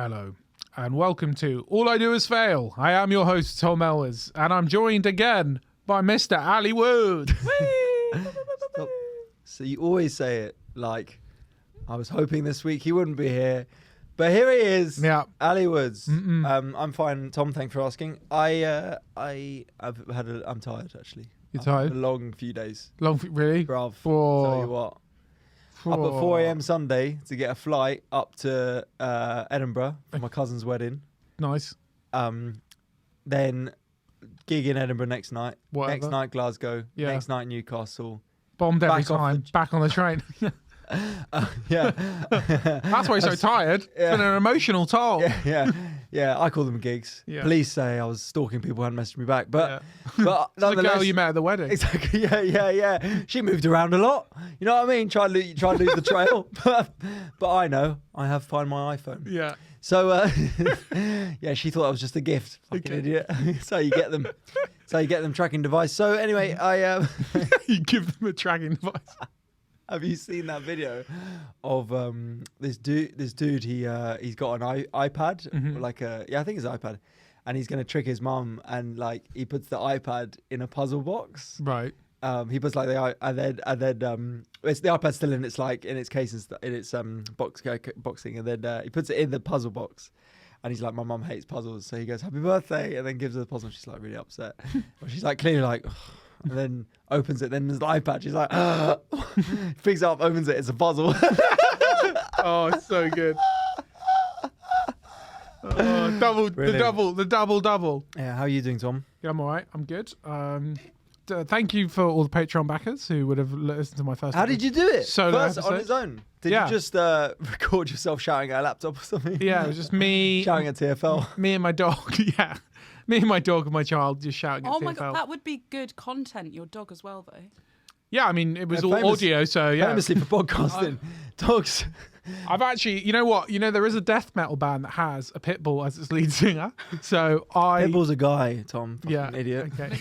Hello, and welcome to All I Do Is Fail. I am your host, Tom Elwes, and I'm joined again by Mr. Ali Wood. So you always say it like, I was hoping this week he wouldn't be here, but here he is. Yeah. Ali Woods. I'm fine, Tom. Thanks for asking. I'm tired actually. You're I've tired? had a long few days. Really? Bruv. For- Tell you what. Up at 4 a.m. Sunday to get a flight up to Edinburgh for my cousin's wedding. Nice. Then gig in Edinburgh next night. Whatever. Next night Glasgow. Yeah. Next night Newcastle. Bombed every Back off time. Back on the train. Yeah. That's why he's so tired. It's been an emotional toll. Yeah. I call them gigs. Yeah. Police say I was stalking people who hadn't messaged me back, but The nonetheless, girl you met at the wedding. exactly. Yeah. She moved around a lot. You know what I mean? Try and lose the trail, but I know I have Find My iPhone. Yeah. So yeah, she thought that was just a gift. Fucking idiot. So you get them. Tracking device. So anyway, You give them a tracking device. Have you seen that video of this dude? He's got an iPad, like I think it's an iPad, and he's gonna trick his mum, and like he puts the iPad in a puzzle box. Right. He puts like the it's the iPad's still in its case in its boxing, and then he puts it in the puzzle box. And he's like, my mum hates puzzles, so he goes, "Happy birthday," and then gives her the puzzle. And she's like really upset. She's like clearly like. And then opens it. Then there's the iPad. She's like, picks it up, opens it. It's a puzzle. Oh, it's so good. The double. Yeah, how are you doing, Tom? Yeah, I'm all right. I'm good. Thank you for all the Patreon backers who would have listened to my first. How did you do it? Solo First episode. on his own. Did you just record yourself shouting at a laptop or something? Yeah, it was just me shouting at TFL. Me and my dog. Yeah, me and my dog and my child just shouting at TFL. Oh my god, that would be good content. Your dog as well, though. Yeah, I mean it was all audio, so yeah. Famously for podcasting, dogs. I've actually, you know what? There is a death metal band that has a pit bull as its lead singer. So Pitbull's a guy, Tom. Yeah, idiot. Okay.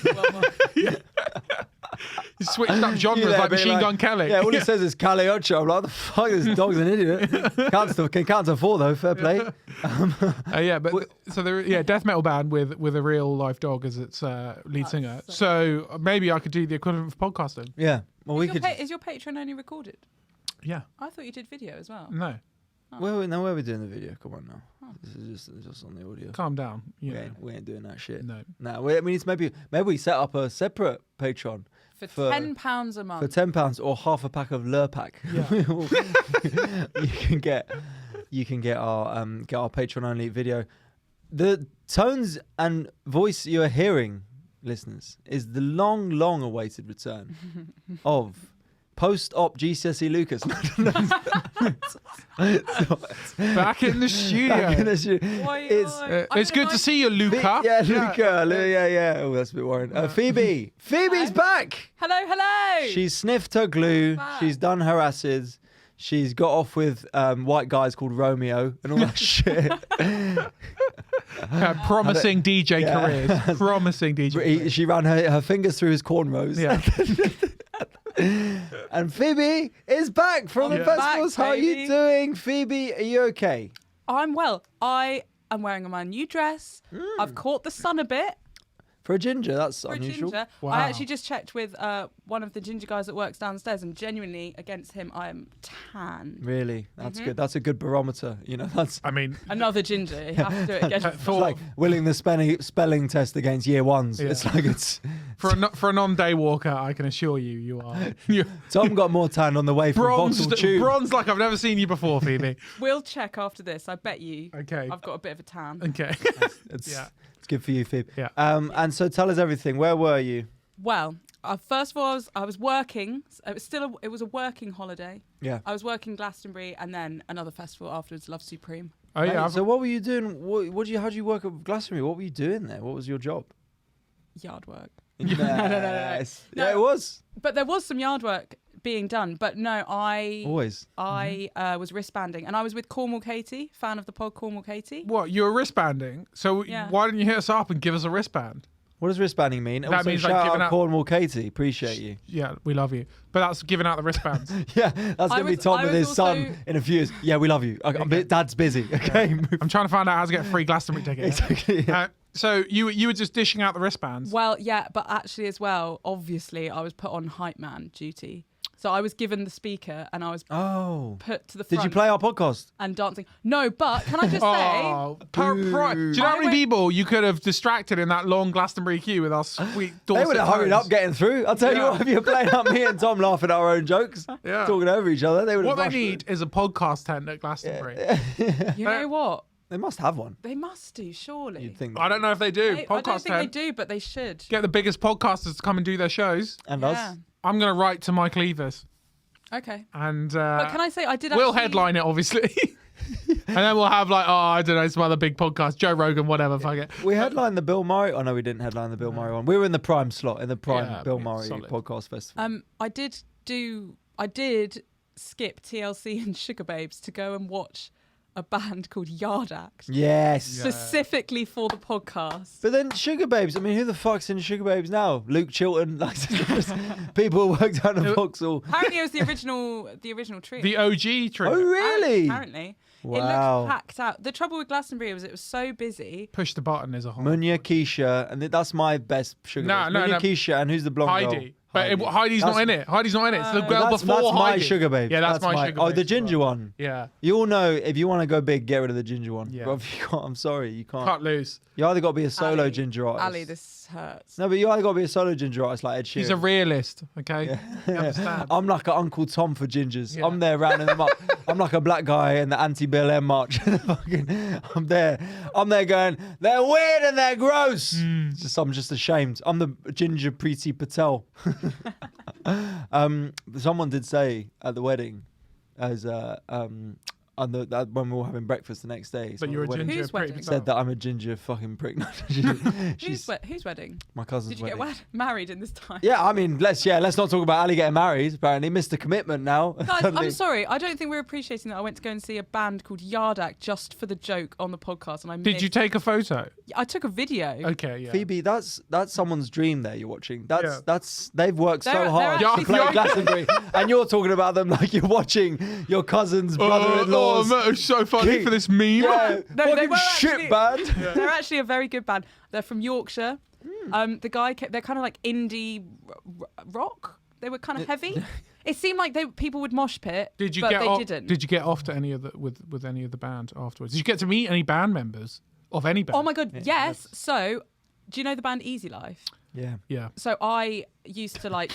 He switched up genres like Machine Gun Kelly. Yeah, all he says is Cali Ocho. I'm like, the fuck, this dog's an idiot. Can count to 4 though, fair play. Death metal band with a real life dog as its lead singer. So maybe I could do the equivalent of podcasting. Yeah, well Is your Patreon only recorded? Yeah. I thought you did video as well. No. Oh. Where are we doing the video? Come on now. Oh. This is just on the audio. Calm down. We ain't doing that shit. No. It's maybe we set up a separate Patreon for £10 a month. For £10 or half a pack of Lurpak. Yeah. you can get our Patreon only video. The tones and voice you're hearing, listeners, is the long awaited return of post-op GCSE Lucas. Back in the studio. It's good to see you, Luca. Luca. Yeah. Oh, that's a bit worrying. Phoebe. Phoebe's back. Hello. She's sniffed her glue. She's done her acids. She's got off with white guys called Romeo and all that shit. Promising DJ careers. Promising DJ careers. She ran her fingers through his cornrows. Yeah. And Phoebe is back from the festivals. How are you doing, Phoebe? Are you okay? I'm well. I am wearing my new dress. I've caught the sun a bit. For a ginger, that's For unusual. A ginger. Wow. I actually just checked with one of the ginger guys that works downstairs, and genuinely, against him, I am tan. Really? That's good. That's a good barometer. That's. I mean, another ginger. You have to do it again. It's like willing the spelling test against year ones. Yeah. It's like it's for a non-day walker. I can assure you are. Tom got more tan on the way from Vauxhall Tube. Bronze like I've never seen you before, Phoebe. We'll check after this. I bet you. Okay. I've got a bit of a tan. Okay. It's good for you, Phoebe. Yeah. And so tell us everything. Where were you? Well, first of all, I was working. It was a working holiday. Yeah. I was working Glastonbury and then another festival afterwards, Love Supreme. Oh yeah. So what were you doing? How did you work at Glastonbury? What were you doing there? What was your job? Yard work. No. Yeah, No. it was. But there was some yard work being done. But no, I was wristbanding, and I was with Cornwall Katie, fan of the pod Cornwall Katie. What, you were wristbanding? So Yeah. why didn't you hit us up and give us a wristband? What does wristbanding mean? That Also, means, like, shout giving out out- Cornwall Katie. Appreciate you. Yeah, we love you. But that's giving out the wristbands. Yeah, that's going to be Tom with his son in a few years. Yeah, we love you. Dad's busy. Okay. I'm trying to find out how to get a free Glastonbury ticket. Exactly. Yeah. So you were just dishing out the wristbands. Well, yeah, but actually as well, obviously, I was put on hype man duty. So I was given the speaker and I was put to the front. Did you play our podcast? And dancing. No, but can I just say... Do you know how many people you could have distracted in that long Glastonbury queue with our sweet Dorset They would have hurried tones? up getting through. I'll tell you what, if you're playing up me and Tom laughing at our own jokes, talking over each other, they would have What they rushed need is a podcast tent at Glastonbury. You know what? They must have one. They must do, surely. You'd think. I don't know if they do. I Podcast don't think tent. they do, but they should. Get the biggest podcasters to come and do their shows. And Yeah. us. I'm going to write to Mike Leavers. Okay. And But can I say, I did we'll actually... headline it, obviously. And then we'll have I don't know, some other big podcast. Joe Rogan, whatever, fuck it. We headlined the Bill Murray. Oh, no, we didn't headline the Bill Murray one. We were in the prime slot, in the prime Bill Murray solid. podcast festival. I did skip TLC and Sugar Babes to go and watch a band called Yard Act. Yes. Specifically for the podcast. But then Sugar Babes, I mean, who the fuck's in Sugar Babes now? Luke Chilton, like people who worked down in Vauxhall. Apparently it was the original trio. The OG trio. Oh, really? Apparently. Wow. It looked packed out. The trouble with Glastonbury was it was so busy. Push the button is a whole. Munya, Keisha, and that's my best Sugar Babes. Munya, Keisha, and who's the blonde girl? Heidi. But Heidi's not in it. Heidi's not in it. It's the girl that's before my Heidi. Sugar Babes. Yeah, that's my Sugar Oh, Babes the as ginger well. one. Yeah. You all know, if you want to go big, get rid of the ginger one. Yeah. But if you can't, I'm sorry, you can't. Cut loose. You either got to be a solo Ali, ginger artist. Ali, this hurts. No, but you either got to be a solo ginger artist like Ed Sheeran. He's a realist, okay? You understand? I'm like an Uncle Tom for gingers. Yeah. I'm there rounding them up. I'm like a black guy in the anti-BLM march. I'm there going, they're weird and they're gross. I'm just ashamed. I'm the ginger Preeti Patel. Someone did say at the wedding, as when we were having breakfast the next day. But you're a ginger. Whose pretty wedding? Said that I'm a ginger fucking prick. Whose wedding? My cousin's Did you wedding. get married in this time? Yeah, I mean, let's not talk about Ali getting married. Apparently, Mr. Commitment now. Guys, Suddenly- I'm sorry. I don't think we're appreciating that I went to go and see a band called Yard Act just for the joke on the podcast, and I Did you take a photo? I took a video. Okay, yeah. Phoebe, that's someone's dream there you're watching. Yeah. That's they've worked so They're hard actually- to play Glastonbury, and you're talking about them like you're watching your cousin's brother-in-law's. Oh, it's so funny for this meme. Yeah, No, they fucking were shit actually- band. They're actually a very good band. They're from Yorkshire. The guy, they're kind of like indie rock. They were kind of heavy. It seemed like people would mosh pit, Did you but get they off, didn't. Did you get off to any of the with any of the band afterwards? Did you get to meet any band members of any band? Oh my god, yes. So, do you know the band Easy Life? Yeah. Yeah. So I used to like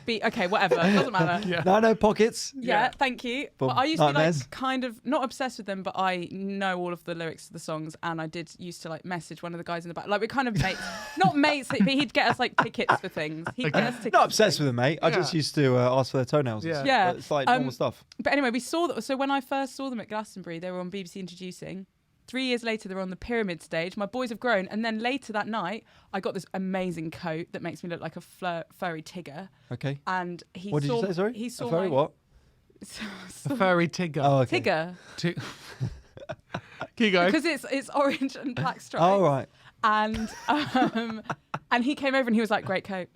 be okay, whatever, doesn't matter. Yeah. No pockets. Yeah, thank you. Boom. But I used to be like Nightmares. kind of not obsessed with them, but I know all of the lyrics to the songs, and I did used to like message one of the guys in the back. Like we're kind of mates, not mates, but he'd get us like tickets for things. He'd get us tickets. Not for obsessed things. with them, mate. I just used to ask for their toenails. Yeah. Yeah. It's like normal stuff. But anyway, we saw that. So when I first saw them at Glastonbury, they were on BBC Introducing. 3 years later, they were on the Pyramid stage. My boys have grown. And then later that night, I got this amazing coat that makes me look like a furry Tigger. Okay. And he What did saw, you say? Sorry. He saw a furry my, what? A furry Tigger. Oh, okay. Tigger. Keep going. Because it's orange and black stripes. Oh, right. And he came over and he was like, great coat.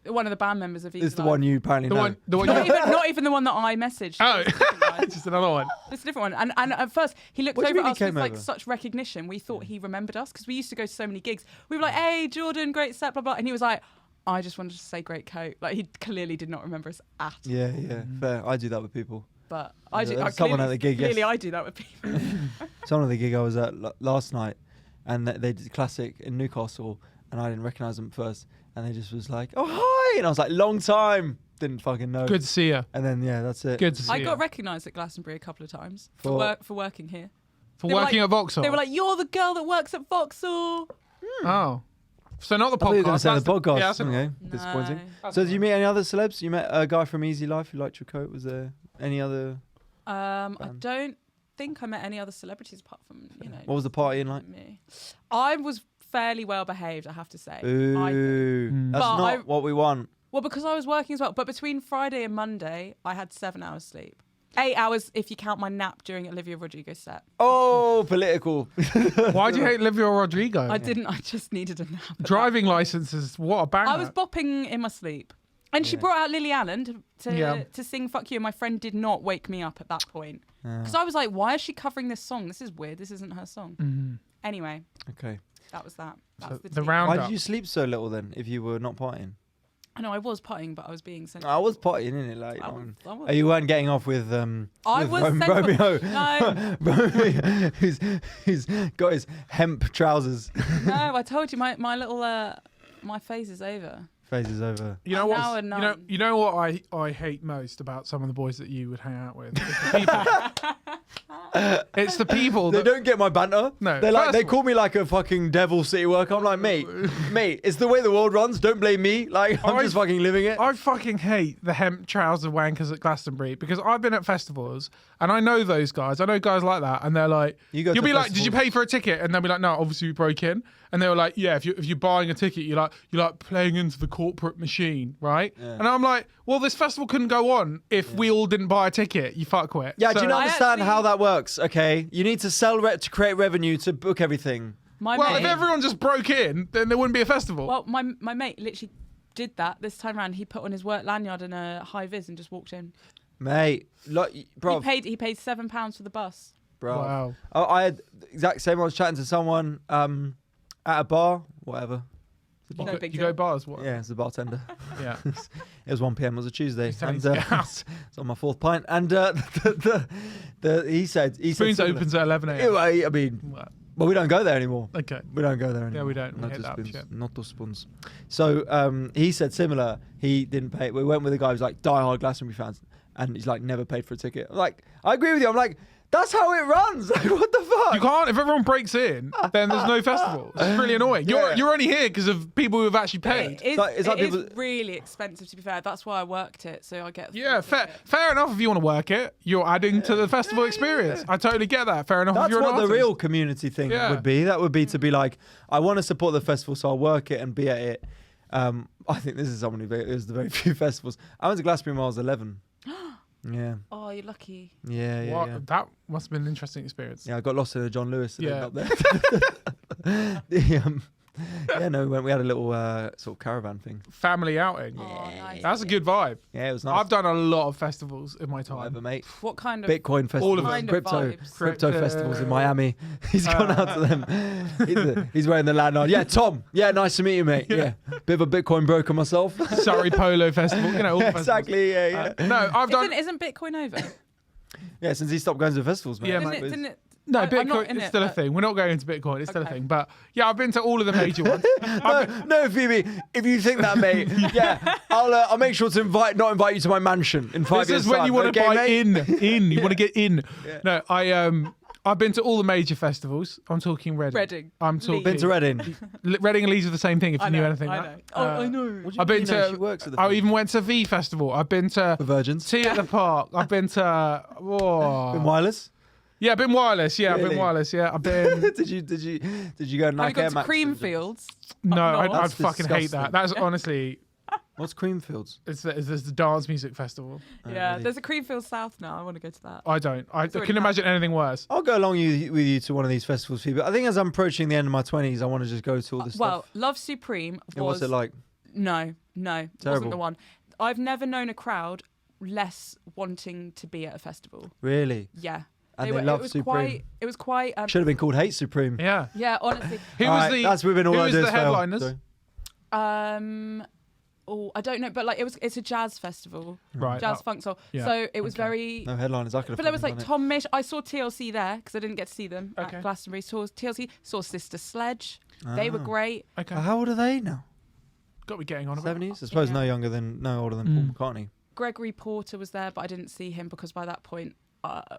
One of the band members of Easy It's the Life. one you apparently know. The one Not even the one that I messaged. Oh, It's a different guy. just another one. It's a different one. And at first, he looked What do you over mean at he us came with like over? such recognition. We thought he remembered us because we used to go to so many gigs. We were like, hey, Jordan, great set, blah, blah. And he was like, I just wanted to say great coat. Like, he clearly did not remember us at all. Yeah, fair. I do that with people. But I do. There was someone at the gig Clearly, I do that with people. Someone at the gig I was at last night, and they did classic in Newcastle, and I didn't recognise them at first, and they just was like, "Oh hi," and I was like, "Long time." Didn't fucking know. Good to see you. And then that's it. Good to see I you. got recognised at Glastonbury a couple of times For- for working here. For They were working like- at Vauxhall. They were like, you're the girl that works at Vauxhall. Oh. So not the I thought you were going podcast. to say the that's podcast. Yeah, that's okay, No. disappointing. That's So did you meet any other celebs? You met a guy from Easy Life who liked your coat. Was there any other? I don't think I met any other celebrities apart from, What was the partying like? me. I was fairly well behaved, I have to say. I think. Ooh, that's But not what we want. Well, because I was working as well. But between Friday and Monday, I had 7 hours sleep. 8 hours if you count my nap during Olivia Rodrigo's set. Oh, political. Why do you hate Olivia Rodrigo? I didn't. I just needed a nap. Driving licenses. What a banger. I was bopping in my sleep. And she brought out Lily Allen to sing Fuck You. And my friend did not wake me up at that point. Because I was like, why is she covering this song? This is weird. This isn't her song. Mhm. Anyway, Okay. that was that. So That's the tea. roundup. Why did you sleep so little then if you were not partying? I know I was partying, but I was being sensible. I was partying, innit? Like, I was- oh, you weren't getting off with I with was sensible. Romeo. No. Romeo, who's got his hemp trousers. No, I told you my little my phase is over. Phase is over. You know I'm what? now a nun. You know what I hate most about some of the boys that you would hang out with. It's the people. It's the people They that don't get my banter. No, They're like first they of all- call me like a fucking devil city worker. I'm like, mate, it's the way the world runs. Don't blame me. Like I'm just fucking living it. I fucking hate the hemp trouser wankers at Glastonbury because I've been at festivals and I know those guys. I know guys like that, and they're like, You go you'll to be like, did you festivals- pay for a ticket? And they'll be like, no, obviously we broke in. And they were like, yeah, if you're buying a ticket, you're like playing into the corporate machine, right? Yeah. And I'm like, well, this festival couldn't go on if we all didn't buy a ticket. You fuckwit. Yeah, do you not I understand actually- how that works? Okay, you need to sell to create revenue to book everything. My Well, mate, if everyone just broke in, then there wouldn't be a festival. well, my mate literally did that this time around. He put on his work lanyard and a high vis and just walked in. Mate, look, bro, He paid £7 for the bus. bro. Wow. I had the exact same. I was chatting to someone at a bar, whatever. No You big go deal. bars? What? Yeah, it's a bartender. Yeah. It was 1 p.m. It was a Tuesday, He's telling and you to get out. it's on my fourth pint. And he said Spoons similar. opens at 11 Yeah, a.m. well, I mean, Well, but we don't go there anymore. okay. We don't go there anymore. we don't. We Not hate to that spoons. shit. Not to spoons. So he said similar. He didn't pay. We went with a guy who's like diehard Glastonbury fans, and he's like never paid for a ticket. I'm like, I agree with you. I'm like, that's how it runs. Like, what the fuck? You can't. If everyone breaks in, then there's no festival. It's really annoying. Yeah. You're only here because of people who have actually paid. It is, it's like it is people- really expensive, to be fair. That's why I worked it, so I get. the Yeah, free fair, ticket. fair enough if you want to work it. You're adding to the festival experience. I totally get that. Fair enough if That's you're an what the artist. real community thing Yeah. would be. That would be to be like, I want to support the festival, so I'll work it and be at it. I think this is someone who there's the very few festivals. I went to Glastonbury when I was 11. Yeah, Oh, you're lucky. yeah. What? That must have been an interesting experience. Yeah, I got lost in a John Lewis and Yeah. ended up there. Yeah, no, we had a little sort of caravan thing. Family outing. Oh, nice. That's a good vibe. Yeah, it was nice. I've done a lot of festivals in my Whatever, time. mate. What kind of? Bitcoin festivals, of them. Kind of crypto, vibes. crypto Crypto. festivals in Miami. He's gone out to them. He's wearing the lanyard. Yeah, Tom. Yeah, nice to meet you, mate. Yeah, bit of a Bitcoin broker myself. Surrey Polo Festival. You know, all the festivals. Exactly. Yeah, yeah. No, I've done. Isn't Bitcoin over? Yeah, since he stopped going to the festivals, mate. Yeah, Isn't mate. it, didn't it? No, I'm not Bitcoin in is it, still a but- thing. We're not going into Bitcoin. It's still a Okay. thing. But yeah, I've been to all of the major ones. No, Phoebe. If you think that, mate, yeah, I'll make sure to not invite you to my mansion in 5 This years. is when time. you want to Okay, buy mate? in. You want to get in. Yeah. No, I've been to all the major festivals. I'm talking Reading. Reading. I'm talking. Been to Reading. Reading and Leeds are the same thing. If you knew anything. I right? know. Oh, I know. What do you I've been mean, you know, to. she works at the I thing? even went to V Festival. I've been to The Virgins. Tea at the Park. I've been to. Been wireless. Yeah, I've been wireless. Yeah, I've Really? been wireless. Yeah, I've been. did you go Have Nike you Air gone to Max? Creamfields? No, no. I'd That's fucking hate that. disgusting. That's honestly. What's Creamfields? It's the dance music festival. Yeah, really? there's a Creamfields South now. I want to go to that. I don't. I already couldn't imagine anything worse. I'll go along with you to one of these festivals, Phoebe. I think as I'm approaching the end of my 20s, I want to just go to all this Well, stuff. Love Supreme Yeah, what's was it like? no, it Terrible. wasn't the one. I've never known a crowd less wanting to be at a festival. Really? Yeah, And were- they love it was Supreme. It was quite. Should have been called Hate Supreme. Yeah. Yeah, honestly. Who All was right, the? That's within all who I was do the is fail. headliners? Sorry. Oh, I don't know, but like it's a jazz festival, Right. jazz funk soul. yeah, So it was okay. very. No headliners. I could have. But there was fucking like done Tom Misch. I saw TLC there because I didn't get to see them Okay. at Glastonbury. Saw TLC. Saw Sister Sledge. They were Ah. great. Okay. it. How old are they now? Got to be getting on a bit. 70s? I suppose Yeah. no older than Mm. Paul McCartney. Gregory Porter was there, but I didn't see him because by that point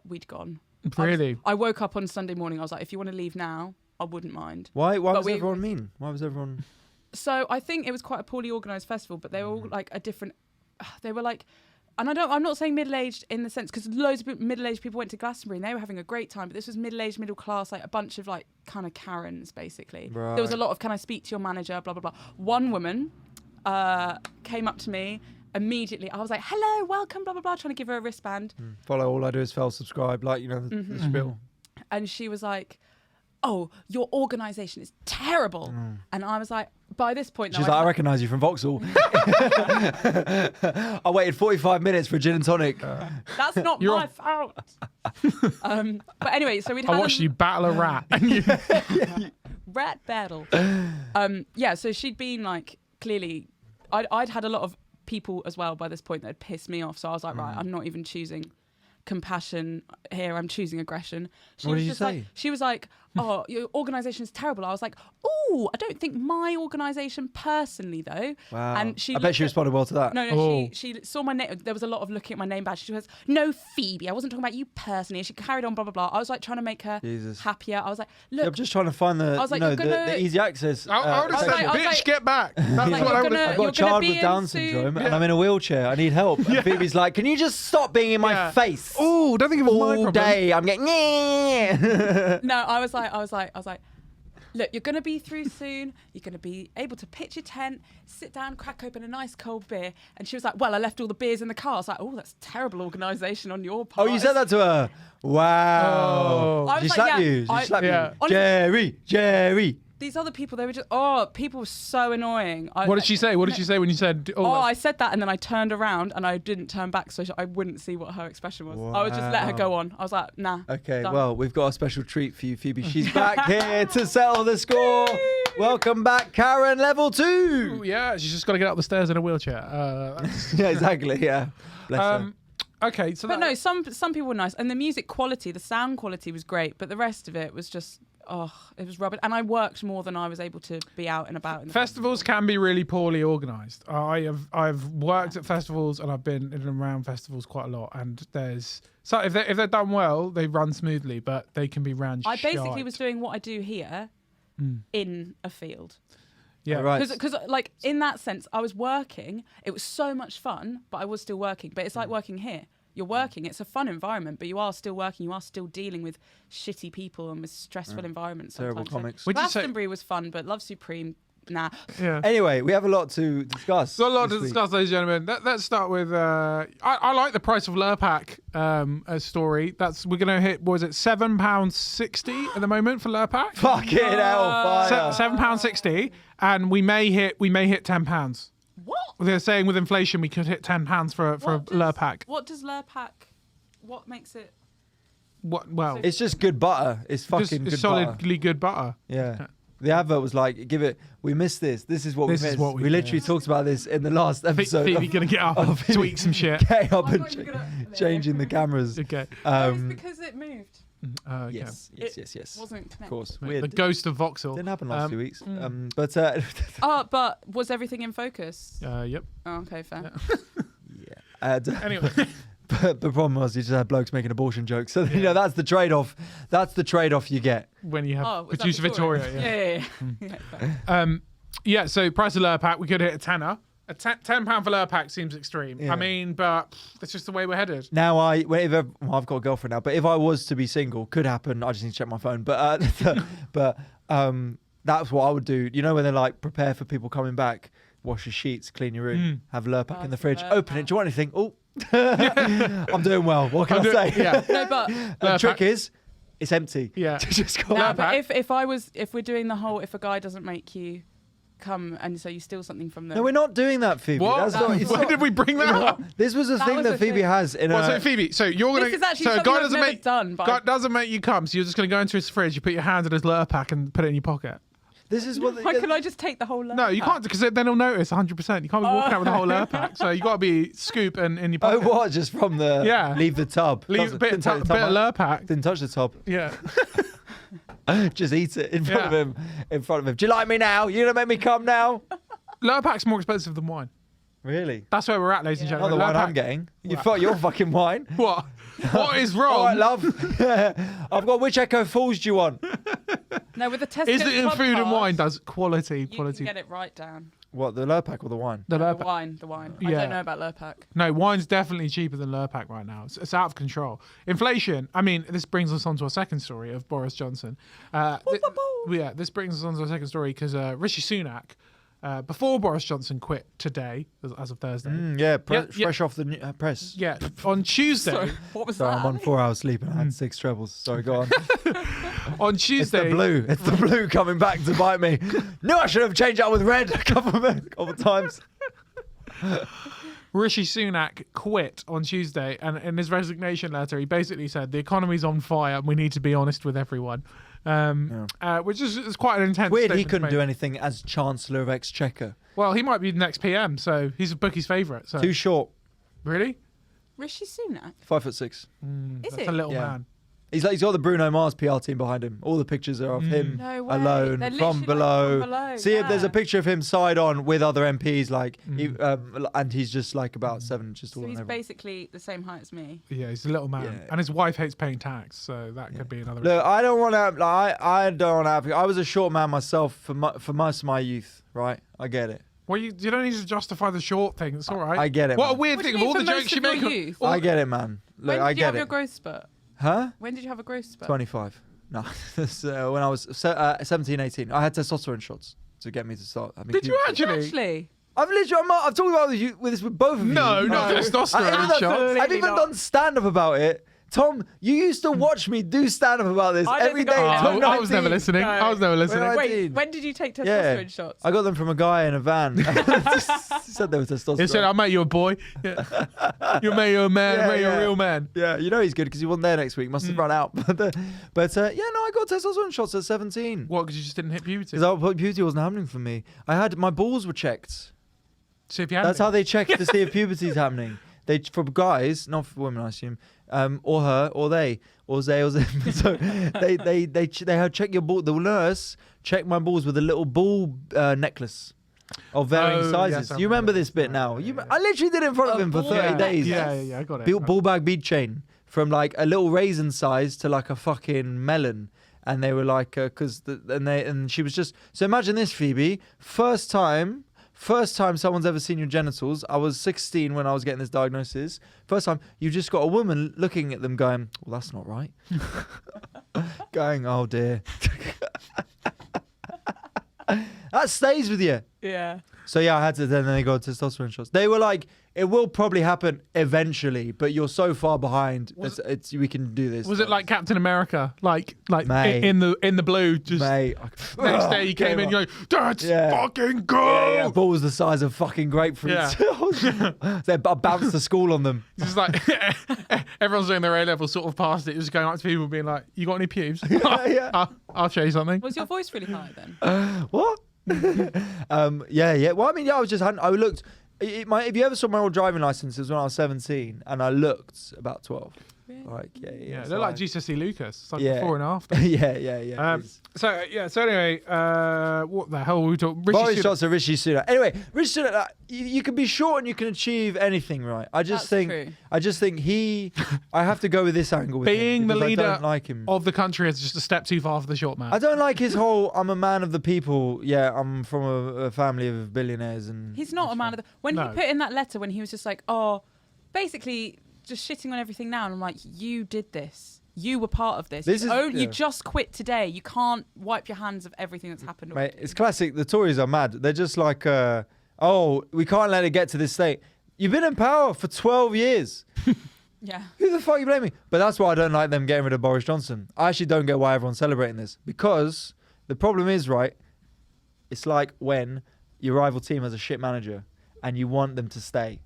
we'd gone. Really? I woke up on Sunday morning. I was like, if you want to leave now, I wouldn't mind. Why But was we- everyone mean? Why was everyone? So I think it was quite a poorly organised festival, but they were Mm. all like a different. They were like, and I'm not saying middle-aged in the sense because loads of middle-aged people went to Glastonbury and they were having a great time, but this was middle-aged, middle class, like a bunch of like kind of Karens basically. There was a Right. lot of can I speak to your manager, blah blah blah. One woman came up to me immediately I was like, hello, welcome, blah, blah, blah, trying to give her a wristband. Follow All I Do Is Fail, subscribe, like, you know, the spiel. And she was like, oh, your organisation is terrible. And I was like, by this point, She's like, I recognise you from Vauxhall. I waited 45 minutes for a gin and tonic. that's not my fault. But anyway, so we'd had I watched you battle a rat. And you... rat battle. Yeah, so she'd been like, clearly, I'd had a lot of people as well by this point that had pissed me off. So I was like, right, I'm not even choosing compassion here, I'm choosing aggression. What did you say? She was like, oh, your organisation is terrible. I was like, oh, I don't think my organisation personally though. Wow. And I bet she responded well to that. No, she saw my name. There was a lot of looking at my name badge. She was, no, Phoebe, I wasn't talking about you personally. And she carried on, blah, blah, blah. I was like trying to make her happier. I was like, look. Yeah, I'm just trying to find the, like, the easy access. I would have said, bitch, get back. That's like, what I would gonna- have I've got a child with Down syndrome and I'm in a wheelchair. I need help. And Phoebe's like, can you just stop being in my face? Oh, don't think it was my All problem. day. I'm getting. No, I was like, look, you're going to be through soon. You're going to be able to pitch your tent, sit down, crack open a nice cold beer. And she was like, well, I left all the beers in the car. I was like, oh, that's terrible organisation on your part. Oh, you said that to her? Wow. I was Did she like, slap yeah, you? Did she slap yeah. you? Honestly- Jerry. These other people, they were just, people were so annoying. What did she say? What did she say when you said, I said that and then I turned around and I didn't turn back so I wouldn't see what her expression was. I would just let her go on. I was like, nah. Okay, done. well, we've got a special treat for you, Phoebe. She's back here to settle the score. Welcome back, Karen, level 2. yeah, she's just got to get up the stairs in a wheelchair. Yeah, exactly, yeah. Bless her. Okay, so But no, some people were nice. And the music quality, the sound quality was great. But the rest of it was just, it was rubbish. And I worked more than I was able to be out and about. In the festivals can be really poorly organised. I've worked at festivals and I've been in and around festivals quite a lot. And there's so if they're done well, they run smoothly, but they can be ran. I basically was doing what I do here in a field. Yeah, right. Because like in that sense, I was working. It was so much fun, but I was still working. But it's like working here. You're working. It's a fun environment, but you are still working. You are still dealing with shitty people and with stressful environments. Terrible sometimes. comics. Would you say- Glastonbury was fun, but Love Supreme, nah. Yeah. Anyway, we have a lot to discuss. So a lot this to week. discuss, ladies and gentlemen. Let's start with. I like the price of Lurpak story. We're gonna hit. What was it £7.60 at the moment for Lurpak? Fucking hell, fire. £7.60, and we may hit £10. What? They're saying with inflation we could hit £10 for a Lurpak. What does Lurpak? What makes it? What? Well, It's just good butter. It's fucking just good butter. solidly good butter. Yeah. The advert was like, we missed this. This is what This we is missed. what we We literally missed. talk about this in the last episode. Phoebe gonna get up and of Phoebe tweak some shit. Getting up I and thought you were gonna- changing the cameras. Okay. It's because it moved. Okay. Yes. Wasn't Of connected. course. The Weird. ghost of Vauxhall. Didn't happen last 2 weeks. mm. But But was everything in focus? Yep. Oh, okay, fair. Anyway. But the problem was you just had blokes making abortion jokes. So you know that's the trade-off. That's the trade-off you get. When you have Was that producer Victoria. Yeah. Yeah. fair. Yeah, so price of Lurpak, we could hit a tenner. £10 for Lurpak seems extreme. Yeah. I mean, but that's just the way we're headed. Now I've got a girlfriend now, but if I was to be single, could happen. I just need to check my phone. But that's what I would do. You know when they're like prepare for people coming back, wash your sheets, clean your room, have Lurpak in the fridge, open it. Do you want anything? Oh, I'm doing well. What can I say? Yeah. No, but The trick is, it's empty. Yeah. Just got no, Lurpak. but if we're doing the whole, if a guy doesn't make you come and so you steal something from them. No, we're not doing that, Phoebe. What? It's Why not- did we bring that up? This was a That thing was that a Phoebe thing. has in Well, her. so Phoebe, so you're gonna. This is actually so a something guy I've doesn't never make done, but guy doesn't make you come. So you're just gonna go into his fridge. You put your hand in his Lurpak and put it in your pocket. This is what. why could I just take the whole load? No, you can't because then he'll notice 100%. You can't be walking out with the whole Lurpak. So you got to be scoop and in your Oh, pocket. what? Just from the. Yeah. Leave the tub. Leave a bit Didn't take of the tub out. Lurpak. Didn't touch the top. Yeah. Just eat it in front Yeah. of him. In front of him. Do you like me now? You gonna make me come now? Lurpak's more expensive than wine. Really? That's where we're at, ladies and Not gentlemen. the wine Lurpak- I'm getting. You Wow. thought your fucking wine. What? What is All wrong? right, love. I've got which Echo Falls do you want? No, with the Tesco Is it in Club food and card, wine does quality. You can get it right down. What, the Lurpak or the wine? The The Lurpak. wine. I Yeah. don't know about Lurpak. No, wine's definitely cheaper than Lurpak right now. It's out of control. Inflation. I mean, this brings us on to our second story of Boris Johnson. Yeah, this brings us on to our second story because Rishi Sunak before Boris Johnson quit today, as of Thursday. Fresh off the press. Yeah, on Tuesday. Sorry, what was Sorry, that? I'm on 4 hours sleep and I had 6 trebles. Sorry, go on. On Tuesday. It's the blue coming back to bite me. No, I should have changed that with red a couple of times. Rishi Sunak quit on Tuesday, and in his resignation letter, he basically said the economy's on fire and we need to be honest with everyone. Which is quite an intense Weird, he statement to couldn't make. do anything as Chancellor of Exchequer. Well, he might be the next PM, so he's a bookie's favourite. So. Too short. Really? Rishi Sunak. 5'6". Is That's it? a little Yeah. man. He's got the Bruno Mars PR team behind him. All the pictures are of him No way. alone They're from literally below. from below, See, if there's a yeah. picture of him side on with other MPs, and he's just like about 7 inches So tall. he's and basically the same height as me. Yeah, he's a little man, Yeah. and his wife hates paying tax, so that could be another. Look, I don't want to. I don't want to. I was a short man myself for most of my youth. Right, I get it. Well, you don't need to justify the short thing. It's all right. I get it, What man. a weird What do thing you of all mean the for jokes you most of make. your youth? all- I get it, man. Look, When did I you get have it. your growth spurt? Huh? When did you have a growth spurt? 25. No, when I was 17, 18. I had testosterone shots to get me to start. Did you Did you actually? actually? I've talked about this with both of you. No, not testosterone shots. I've even done stand up about it. Tom, you used to watch me do stand up about this I don't every think day. I until did. I was never 19. listening. No. I was never listening. When I- Wait, 19. when did you take testosterone Yeah. shots? I got them from a guy in a van. He said they were testosterone. He said, "I met you a boy. Yeah. You met you a man. Yeah, I met you yeah. a real man." Yeah, you know he's good because he wasn't there next week. Must have run out. But I got testosterone shots at 17. What? Because you just didn't hit puberty. Because puberty wasn't happening for me. My balls were checked. So if you had That's how they check to see if puberty's happening. They for guys, not for women, I assume, or her, or they, or they, or them. So they had check your ball. The nurse checked my balls with a little ball necklace of varying Oh, sizes. yes, I You remember remember this bit now? Yeah, I literally did it in front of A him for ball 30 necklace? days. Yeah, I got it. Ball bag bead chain from like a little raisin size to like a fucking melon. And they were like, and she was just, so imagine this, Phoebe, first time someone's ever seen your genitals. I was 16 when I was getting this diagnosis. First time, you just got a woman looking at them going, well, that's not right. Going, oh dear. That stays with you. Yeah. So yeah, I had to, then they got testosterone shots. They were like, it will probably happen eventually, but you're so far behind. We can do this. Was it like Captain America, like Mate. in the blue? Just Mate, next day you came in, you're like, "Let's fucking go!" Yeah, balls the size of fucking grapefruits. I bounced to school on them. Just like everyone's doing their A level, sort of past it, just going up to people, being like, "You got any pubes? Yeah. I'll show you something." Was your voice really high then? What? Yeah. Well, I mean, yeah, I looked. If you ever saw my old driving license, it was when I was 17, and I looked about 12. Really? Like, Yeah, so they're like GCSE Lucas. It's like Yeah. before and after. yeah. So anyway, what the hell were we talking? Boris Johnson, Rishi Sunak. Anyway, Rishi Sunak, you can be short and you can achieve anything, right? I just That's think true. I have to go with this angle with Being him the because leader I don't like him. of the country is just a step too far for the short man. I don't like his whole I'm a man of the people. Yeah, I'm from a family of billionaires and He's not a man of the. When No. he put in that letter, when he was just like, oh, basically just shitting on everything now, and I'm like, you did this. You were part of this. You just quit today. You can't wipe your hands of everything that's happened. Mate, it's classic. The Tories are mad. They're just like, oh, we can't let it get to this state. You've been in power for 12 years. Yeah. Who the fuck are you blaming? But that's why I don't like them getting rid of Boris Johnson. I actually don't get why everyone's celebrating this. Because the problem is, right, it's like when your rival team has a shit manager and you want them to stay.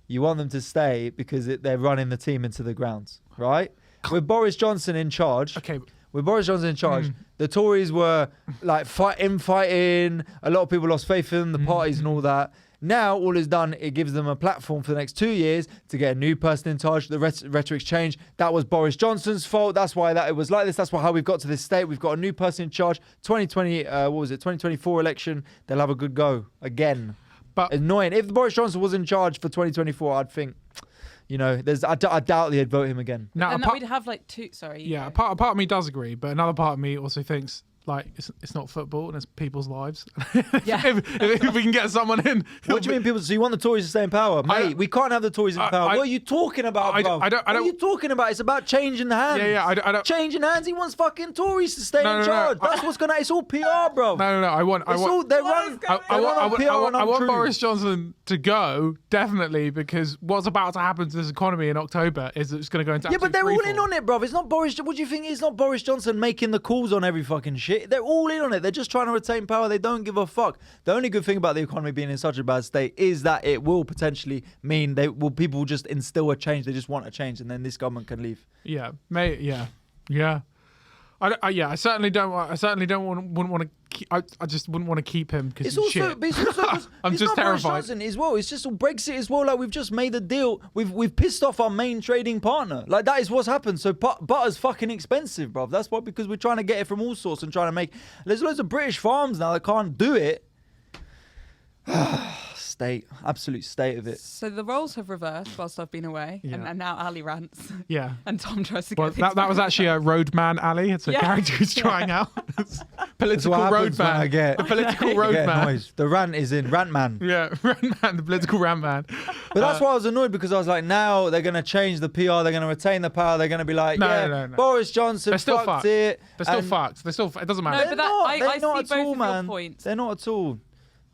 You want them to stay because they're running the team into the ground, right? With Boris Johnson in charge... Okay. With Boris Johnson in charge, the Tories were like fighting. A lot of people lost faith in the parties and all that. Now, all is done, it gives them a platform for the next 2 years to get a new person in charge. The rhetoric's changed. That was Boris Johnson's fault. That's why it was like this. That's how we've got to this state. We've got a new person in charge. 2024 election, they'll have a good go again. But Annoying. If Boris Johnson was in charge for 2024, I'd think, I doubt they'd vote him again. now, And that we'd have like two. Sorry. a part of me does agree, but another part of me also thinks like it's not football and it's people's lives. Yeah. if we can get someone in. What do you mean, people? So you want the Tories to stay in power, mate? We can't have the Tories in power. What are you talking about, bro? What are you talking about? It's about changing hands. Yeah, I don't. Changing hands. He wants fucking Tories to stay in charge. That's what's gonna. It's all PR, bro. No. I want. They run. I want Boris Johnson to go, definitely, because what's about to happen to this economy in October is it's going to go into Yeah, but they're all in freefall. on it, bruv. It's not Boris. What do you think? It's not Boris Johnson making the calls on every fucking shit. They're all in on it. They're just trying to retain power. They don't give a fuck. The only good thing about the economy being in such a bad state is that it will potentially mean people will just instill a change. They just want a change, and then this government can leave. Yeah, mate. Yeah. I certainly don't want. Wouldn't want to. I just wouldn't want to keep him because It's also, shit. but it's also I'm it's just not terrified. Boris Johnson as well. It's just all Brexit as well. Like, we've just made a deal. We've pissed off our main trading partner. Like, that is what's happened. So butter's fucking expensive, bruv. That's why, because we're trying to get it from all sorts and trying to make. There's loads of British farms now that can't do it. Absolute state of it. So the roles have reversed whilst I've been away, Yeah. and now Ali rants. Yeah. And Tom tries to Well, get that was actually a roadman alley. It's a Yeah. character who's trying out. Political what happens when roadman. I get- The political I get roadman. noise. The rant is in rant man. Yeah, rantman, the political rantman. But that's why I was annoyed, because I was like, now they're going to change the PR. They're going to retain the power. They're going to be like, No. Boris Johnson They're still fucked fucked. it. They're still and fucked. They're still. It doesn't matter. No, They're but that- not. I They're see not both at all, of your man. points. They're not at all.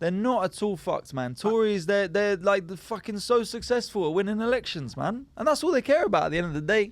They're not at all fucked, man. Tories, they're like the fucking so successful at winning elections, man, and that's all they care about at the end of the day.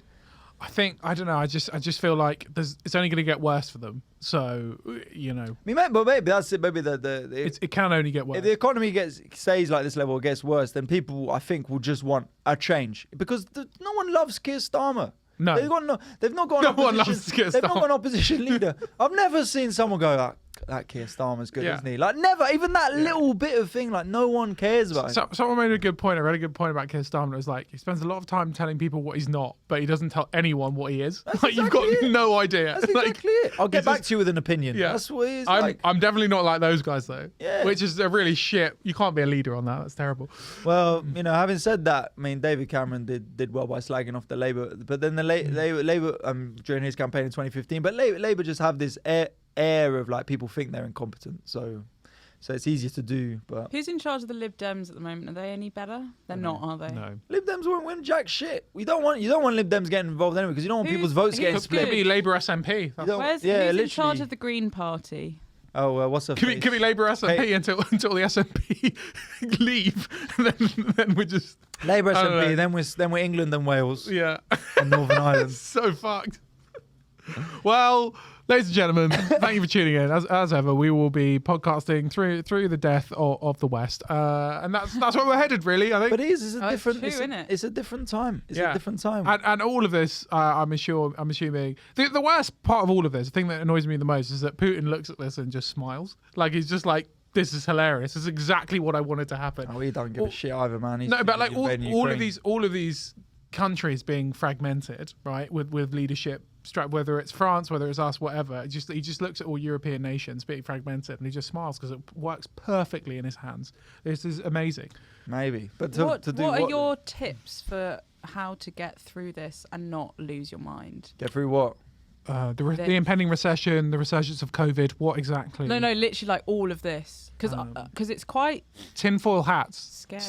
I don't know. I just feel like it's only going to get worse for them. So you know, I mean, but maybe that's it. Maybe it can only get worse. if the economy stays like this level or gets worse, then people, I think, will just want a change, because no one loves Keir Starmer. No. They've not got an No one opposition. loves Keir They've not Starmer. got an opposition leader. I've never seen someone go, that Keir Starmer's good, Yeah. isn't he? Like, never. Even that little bit of thing, like, no one cares about him. Someone made a good point. I read a good point about Keir Starmer. It was like he spends a lot of time telling people what he's not, but he doesn't tell anyone what he is. That's Like, you've got exactly it. no idea. That's Like, exactly it. I'll get it's back just- to you with an opinion. Yeah. That's what it is. I'm definitely not like those guys though. Yeah. Which is a really shit. You can't be a leader on that. That's terrible. Well, having said that, I mean, David Cameron did well by slagging off the Labour, but then the Labour during his campaign in 2015, but Labour just have this air of like people think they're incompetent, so it's easier to do. But Who's in charge of the Lib Dems at the moment? Are they any better? They're not, are they? No. Lib Dems won't win jack shit. You don't want Lib Dems getting involved anyway, because you don't want Who's- people's votes who's getting good? split. Could be Labour SNP. You don't- Who's literally. in charge of the Green Party? Oh, what's her Could face? be Labour SNP Hey. until the SNP leave, and then we just Labour I don't know. SNP. Then we're England and Wales yeah. and Northern Ireland. So fucked. Well, ladies and gentlemen, thank you for tuning in. As ever, we will be podcasting through the death of the West, and that's where we're headed, really. I think. But it's a Oh, it's different. true, It's isn't it? it's a different time. It's Yeah. a different time. And all of this, I'm assuming the worst part of all of this, the thing that annoys me the most, is that Putin looks at this and just smiles, like he's just like, "This is hilarious. This is exactly what I wanted to happen." Oh, he don't give a shit either, man. He's No, but like invading all Ukraine. of these countries being fragmented, right, with leadership, whether it's France, whether it's us, whatever. He just looks at all European nations being fragmented, and he just smiles because it works perfectly in his hands. This is amazing. Maybe, but What to do are your tips for how to get through this and not lose your mind? get through what? The impending recession, the resurgence of COVID. What exactly? No, literally like all of this, because it's quite Tinfoil hats. scary.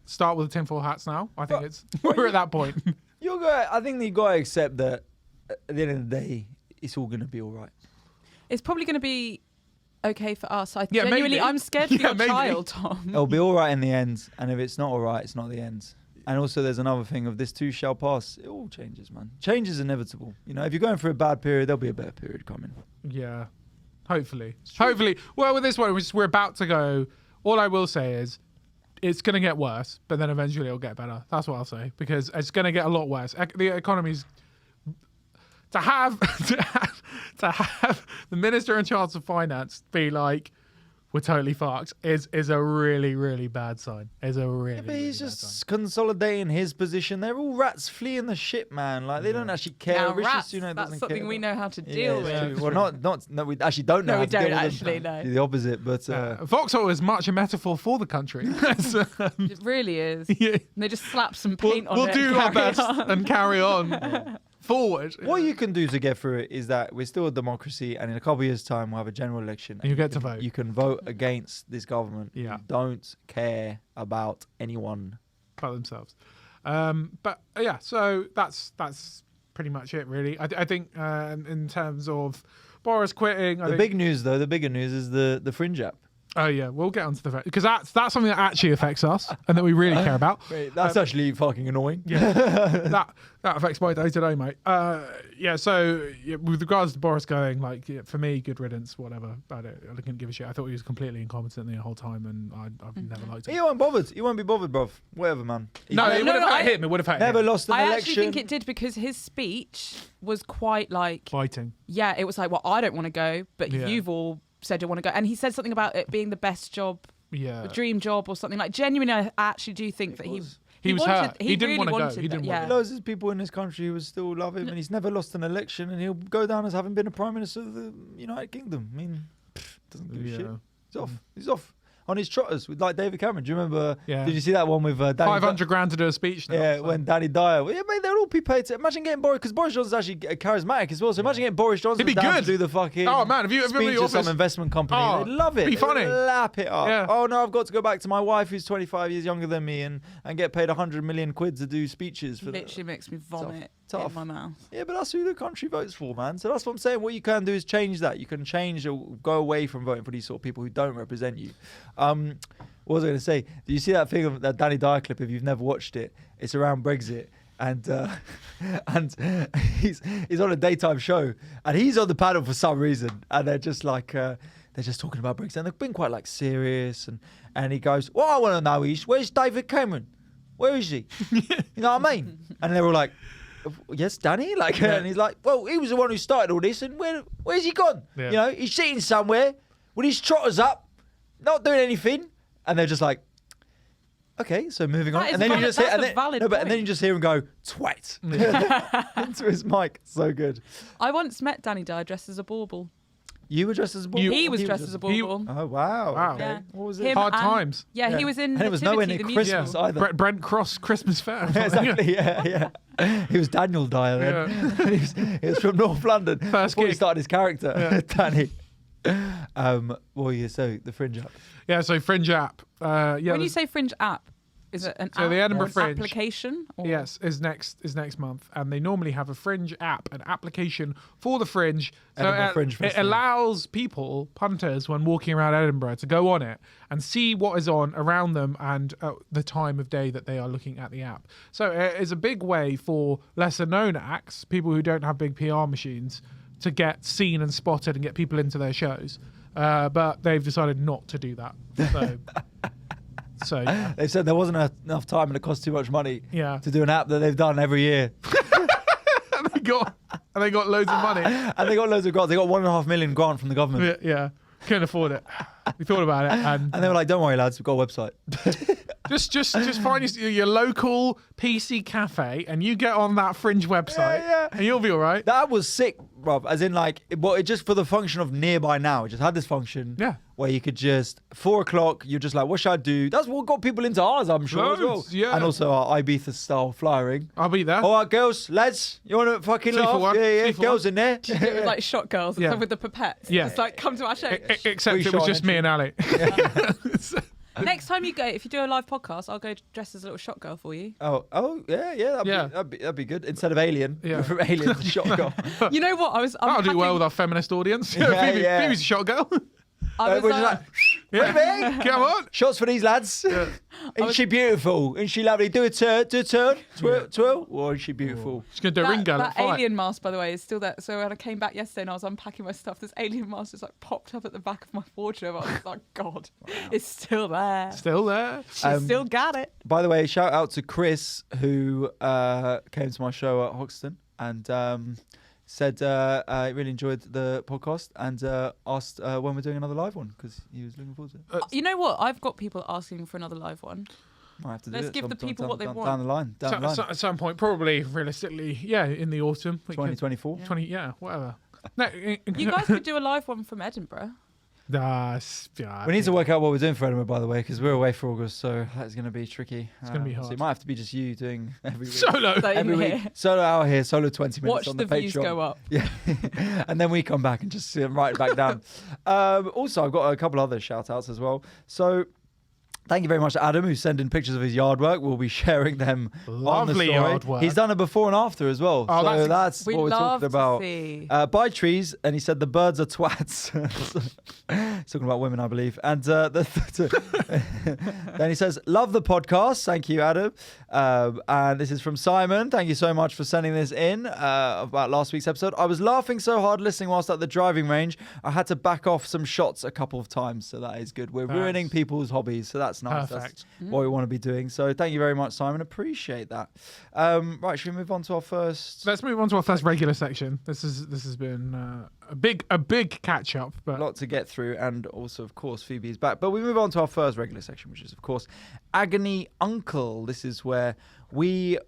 Start with the tinfoil hats now. I think we're at that point. I think you gotta accept that at the end of the day, it's all gonna be all right. It's probably going to be okay for us. Yeah, Genuinely, maybe. I'm scared for Yeah, your maybe. child, Tom. It'll be all right in the end, and if it's not all right, it's not the end. And also, there's another thing of this too shall pass. It all changes, man. Change is inevitable. If you're going through a bad period, there'll be a better period coming. Yeah, hopefully. Well, with this one, we're about to go. All I will say is, it's going to get worse, but then eventually it'll get better. That's what I'll say, because it's going to get a lot worse. The economy's to have the minister in charge of finance be like, we're totally fucked, is a really, really bad sign. Is a really. But really he's bad just sign. consolidating his position. They're all rats fleeing the shit, man. Like, they don't actually care. Now, Rishi rats, Sunak that's doesn't something care we about- know how to Yeah, deal it's with. true. Well, no, we actually don't know. No, how we to deal don't with actually, them. no. The opposite, but Vauxhall is much a metaphor for the country. So, It really is. yeah. And they just slap some paint on We'll it. do and our carry best on. and carry on. forward. What you can do to get through it is that we're still a democracy, and in a couple of years' time, we'll have a general election. And you get to vote. You can vote against this government. Yeah. Who don't care about anyone. By themselves. But yeah, so that's pretty much it, really. I think in terms of Boris quitting, The bigger news is the Fringe app. Oh yeah, we'll get onto the because that's something that actually affects us and that we really care about. Wait, that's actually fucking annoying. Yeah, that affects my day today, mate. Yeah. So with regards to Boris going, like for me, good riddance, whatever. I couldn't give a shit. I thought he was completely incompetent the whole time, and I've never liked He it. won't bothered. He won't be bothered, bruv. Whatever, man. No, it would have hurt him. It would have hurt Never him. lost an I election. actually think it did because his speech was quite like, Fighting. yeah, it was like, well, I don't want to go, but Yeah. you've all said you want to go. And he said something about it being the best job, Yeah. the dream job or something. Like, genuinely, I actually do think that he was wanted, hurt. He didn't really wanna go. wanted He didn't that, want yeah. to Loads of people in this country who still love him, and he's never lost an election, and he'll go down as having been a prime minister of the United Kingdom. I mean, doesn't give a shit. He's off. He's off on his trotters with like David Cameron. Do you remember? Yeah. Did you see that one with Danny? 500 grand to do a speech now. Yeah, so. when Danny Dyer. Well, yeah, mate, they'll all be paid to. Imagine getting Boris, because Boris Johnson's actually charismatic as well. So imagine getting Boris Johnson He'd be down good. to do the fucking. Oh, man, have you ever been speech to the of some office? investment company? Oh, They'd love it. be funny. They'd lap it up. Yeah. Oh no, I've got to go back to my wife who's 25 years younger than me and get paid 100 million quid to do speeches for. Literally makes me vomit Tough. in my mouth. Yeah, but that's who the country votes for, man. So that's what I'm saying. What you can do is change that. You can change or go away from voting for these sort of people who don't represent you. What was I going to say? Do you see that thing of that Danny Dyer clip? If you've never watched it, it's around Brexit, and he's on a daytime show, and he's on the panel for some reason, and they're just like they're just talking about Brexit, and they've been quite like serious, and he goes, "What I want to know is where's David Cameron? Where is he? You know what I mean?" And they were like, "Yes, Danny." Like, and he's like, "Well, he was the one who started all this, and where's he gone? Yeah. You know, he's sitting somewhere with his trotters up, not doing anything." And they're just like, "Okay, so moving on." That is And then you valid- just hear, that's and a then, valid no, but and then point. you just hear him go, "Twat," into his mic. So good. I once met Danny Dyer dressed as a bauble. You were dressed as a bauble. He was dressed as a bauble. Oh wow. Wow. Okay. Yeah. What was it? Him Hard and- times. Yeah, he was in And it was nowhere Nativity, near the Christmas musical. either. Brent Cross Christmas Fair. Yeah, exactly. Yeah. He was Daniel Dyer then. he was from North London. First before he gig. started his character, Yeah. Danny. Well, yeah. So the Fringe app. Yeah, so Fringe app. Yeah, When you there's- say Fringe app, is it an So app the Edinburgh or an Fringe- application? Or? Yes, is next month, and they normally have a Fringe app, an application for the Fringe. So Edinburgh Fringe it Festival. allows people, punters, when walking around Edinburgh, to go on it and see what is on around them and the time of day that they are looking at the app. So it is a big way for lesser known acts, people who don't have big PR machines, to get seen and spotted and get people into their shows. But they've decided not to do that. So yeah. They said there wasn't enough time and it cost too much money Yeah. to do an app that they've done every year. they got loads of money. And they got loads of grants. They got 1.5 million grant from the government. Yeah, couldn't afford it. We thought about it, and And they were like, "Don't worry, lads, we've got a website." just find your local PC cafe, and you get on that Fringe website, Yeah. and you'll be all right. That was sick, Rob. As in, like, it just for the function of nearby now. It just had this function. Yeah. Where you could just 4 o'clock. You're just like, what should I do? That's what got people into ours, I'm sure as well. Loads, yeah. And also our Ibiza style flyering. I'll be there. All right, girls, lads, you want to fucking 3 for laugh? 1, Yeah, 3 for girls 1. in there. It was like shot girls and Yeah. stuff with the pipettes. Yeah. It's like, come to our show. Except We it was shot just me and Ali. Next time you go, if you do a live podcast, I'll go dressed as a little shot girl for you. Oh, yeah. Yeah. That'd be good. Instead of Alien. Yeah. From Alien to Shot Girl. You know what? I'm That'll do well with our feminist audience. Yeah, yeah. Phoebe's a shot girl. I was, We're just like, Yeah. Come on. shots for these lads. Isn't she beautiful? Isn't she lovely? Do a turn. Twirl. Oh, isn't she beautiful? Just gonna do a ring girl that at fight. alien mask, by the way, is still there. So when I came back yesterday and I was unpacking my stuff, this alien mask just like popped up at the back of my wardrobe. I was like, God, it's still there. Still there. She still got it. By the way, shout out to Chris who came to my show at Hoxton and said I really enjoyed the podcast and asked when we're doing another live one because he was looking forward to it. You know what? I've got people asking for another live one. Might have to do Let's it give the people down, what they down, want. down the line. Down the line. At some point, probably realistically, yeah, in the autumn. We could- 2024. 20, yeah, whatever. No, You guys could do a live one from Edinburgh. We need to work out what we're doing for Edinburgh, by the way, because we're away for August, so that's going to be tricky. It's going to be hard. So it might have to be just you doing every week. Solo. Every week. Solo hour here, solo 20 minutes Watch on the the views Patreon. go up. Yeah. And then we come back and just write it back down. Also, I've got a couple other shout outs as well. So thank you very much to Adam, who sent in pictures of his yard work. We'll be sharing them on the Lovely story. yard work. He's done a before and after as well. Oh, so that's We what we're love talking about. to see. Buy trees, and he said the birds are twats. He's talking about women, I believe. And then he says, love the podcast. Thank you, Adam. And this is from Simon. Thank you so much for sending this in about last week's episode. I was laughing so hard listening whilst at the driving range. I had to back off some shots a couple of times, so that is good. We're ruining people's hobbies, so that's nice. Perfect. That's what we want to be doing. So thank you very much, Simon. Appreciate that. Right, should we move on to our first? Let's move on to our first regular section. This has been a big catch up, A but lot to get through, and also, of course, Phoebe is back. But we move on to our first regular section, which is, of course, Agony Uncle. This is where we...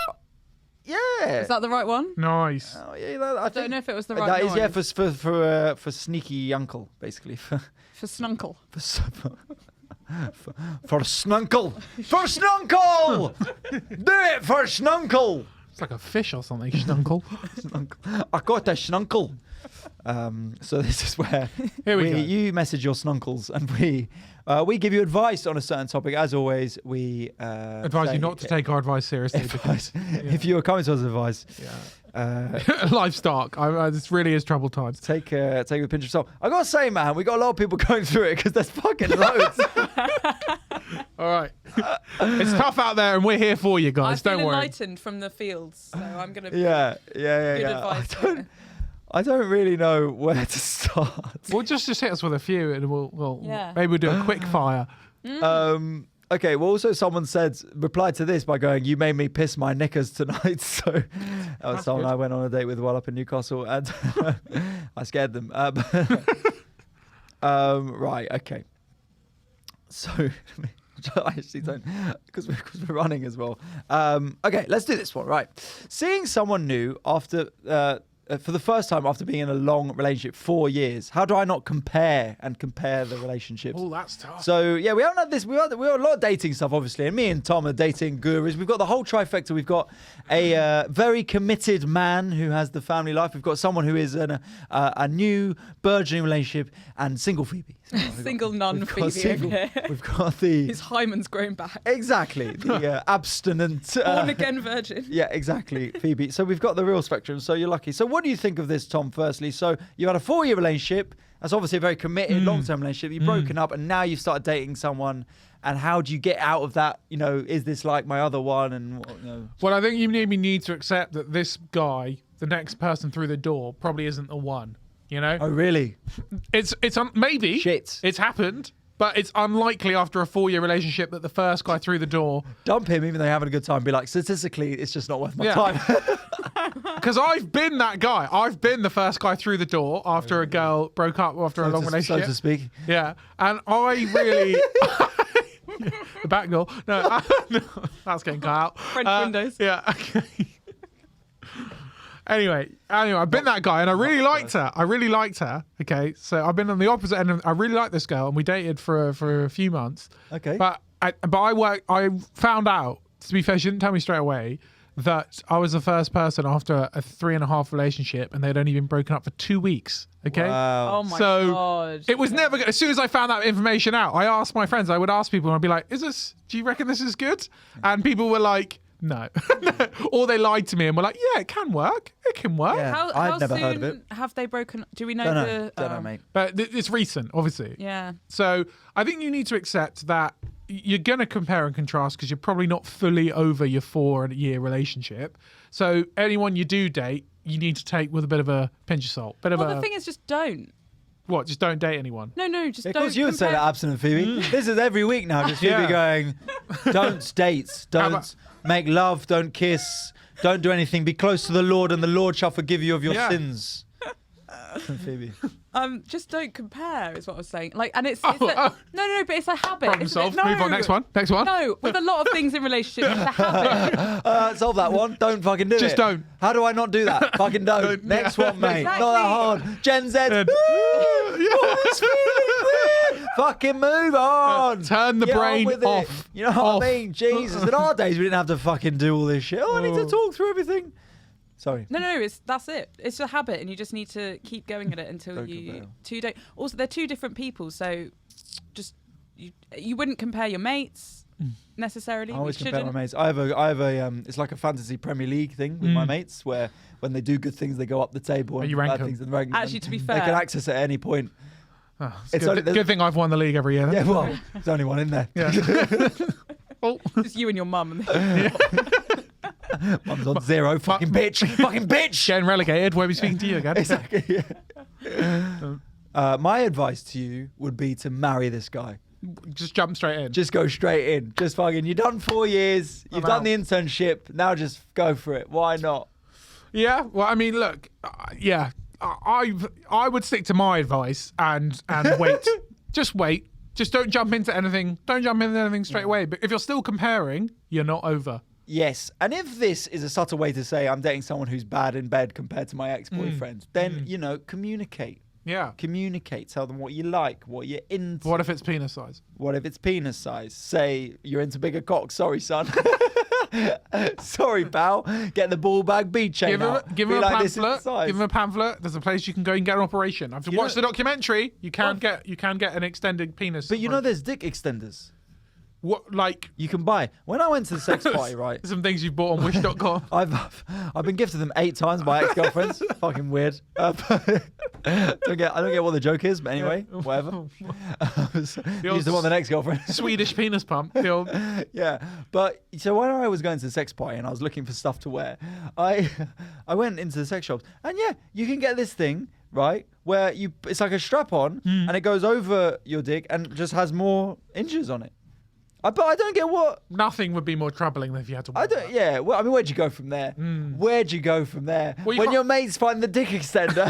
Yeah. Is that the right one? nice. Oh, yeah, I Don't know if it was the right That is, noise. yeah, for sneaky uncle, basically. For snunkle. For snunkle. For snunkle! Do it for snunkle! It's like a fish or something. Schnunkle. Snunkle. I got a snunkle. So this is where Here we go. you message your snunkles, and we give you advice on a certain topic. As always, we Advise say you not to take our advice seriously because if you are coming to us with advice, life's dark. This really is troubled times. take it with a pinch of salt. I gotta say, man, we got a lot of people going through it because there's fucking loads. All right. It's tough out there, and we're here for you guys. I've been Don't worry. enlightened from the fields, so I'm going to yeah. good advice. I don't really know where to start. Well, just hit us with a few, and we'll Yeah. maybe we'll do a quick fire. Okay, well, also someone replied to this by going, you made me piss my knickers tonight. So that was That's someone good. I went on a date with while up in Newcastle, and I scared them. Right, okay. So I actually don't, because we're running as well. Okay, let's do this one, right. Seeing someone new after... for the first time after being in a long relationship, 4 years, how do I not compare the relationships? Oh, that's tough. So yeah, we haven't had this. We had a lot of dating stuff, obviously, and me and Tom are dating gurus. We've got the whole trifecta. We've got a very committed man who has the family life. We've got someone who is a new burgeoning relationship, and single Phoebe. Single nun We've got Phoebe over here. We've got the His hymen's grown back. exactly the abstinent Born again virgin. Yeah, exactly, Phoebe. So we've got the real spectrum. So you're lucky. So what do you think of this, Tom? Firstly, so you had a 4-year relationship. That's obviously a very committed, long-term relationship. You've broken up, and now you've started dating someone. And how do you get out of that? You know, is this like my other one? And Well, I think you maybe need to accept that this guy, the next person through the door, probably isn't the one. You know, oh really? it's maybe Shit. it's happened, but it's unlikely after a 4-year relationship that the first guy through the door. Dump him, even though you're having a good time. Be like, statistically, it's just not worth my Yeah. time. Because I've been that guy. I've been the first guy through the door after a girl broke up after a long relationship. so to speak. Yeah, and I really. The back door. No, that's getting cut out. French windows. Yeah. Okay. Anyway, I've been that guy, and I really liked her. Okay, so I've been on the opposite end. I really liked this girl, and we dated for a few months. Okay. But I found out. To be fair, she didn't tell me straight away that I was the first person after a 3.5 relationship, and they'd only been broken up for 2 weeks. Okay. Wow. Oh my So, god. It was never good. As soon as I found that information out, I asked my friends. I would ask people, and I'd be like, do you reckon this is good? And people were like, no. Or they lied to me and were like, yeah, it can work. It can work. Yeah. How I've never soon heard of it. have they broken? Do we know Don't know, the? don't know, mate. But it's recent, obviously. Yeah. So I think you need to accept that you're going to compare and contrast because you're probably not fully over your 4-year relationship. So anyone you do date, you need to take with a bit of a pinch of salt. Well, the thing is, just don't. What? Just don't date anyone. No, just Yeah, of don't. course, you would say compare- that, abstinent Phoebe. This is every week now. Just Phoebe Yeah. going, don't date, don't about- make love, don't kiss, don't do anything. Be close to the Lord, and the Lord shall forgive you of your Yeah. sins. Phoebe. Just don't compare is what I was saying. Like, and it's Oh, no, but it's a habit. Problem isn't solved. it? No. Move on. Next one. No, with a lot of things in relationships, it's a habit. Solve that one. Don't fucking do it. Just don't. How do I not do that? Fucking don't. Next one, mate. Exactly. Not that hard. Gen Z. Yeah. Ooh, what's feeling Fucking move on. Turn the Get on brain with it. off. You know what I mean? Jesus. In our days, we didn't have to fucking do all this shit. Oh, I need to talk through everything. Sorry. No, that's it. It's a habit, and you just need to keep going at it until Don't you compare. two don't. Also, they're two different people, so just you wouldn't compare your mates necessarily. I always We compare my shouldn't. mates. I have a it's like a fantasy Premier League thing with my mates where when they do good things, they go up the table. Oh, And you rank bad them. things and rank Actually, them. to be They can fair, access it at any point. Oh, It's only- good thing I've won the league every year. Then. Yeah, well, there's only one in there. Yeah. Oh. it's you and your mum. Mum's on 0. Fucking bitch. Fucking bitch. Getting relegated. Won't be speaking to you again. Exactly. Yeah. My advice to you would be to marry this guy. Just jump straight in. Just go straight in. Just fucking. You've done 4 years. You've I'm done out. the internship. Now just go for it. Why not? Yeah. Well, I mean, look. Yeah. I would stick to my advice and wait. Just wait. Just don't jump into anything. Don't jump into anything straight away. But if you're still comparing, you're not over. Yes, and if this is a subtle way to say I'm dating someone who's bad in bed compared to my ex-boyfriend, then, you know, communicate. Yeah. Communicate. Tell them what you like, what you're into. What if it's penis size? What if it's penis size? Say, you're into bigger cocks. Sorry, son. Sorry, pal. Get the ball bag bead chain out. Give Be him a like, "This is the pamphlet. size." Give him a pamphlet. There's a place you can go and get an operation. I've watched the documentary. You can get an extended penis. But you know, operation. there's dick extenders what like you can buy. When I went to the sex party, right? some things you've bought on Wish.com. I've been gifted them 8 times by ex-girlfriends. Fucking weird. I don't get what the joke is, but anyway, whatever. Use them on the next girlfriend. Swedish penis pump. The old, Yeah, but so when I was going to the sex party and I was looking for stuff to wear, I went into the sex shops and yeah, you can get this thing right where it's like a strap on and it goes over your dick and just has more inches on it. But I don't get what. nothing would be more troubling than if you had to. I don't. Yeah. Well, I mean, where'd you go from there? Where'd you go from there? Well, you When can't- your mates find the dick extender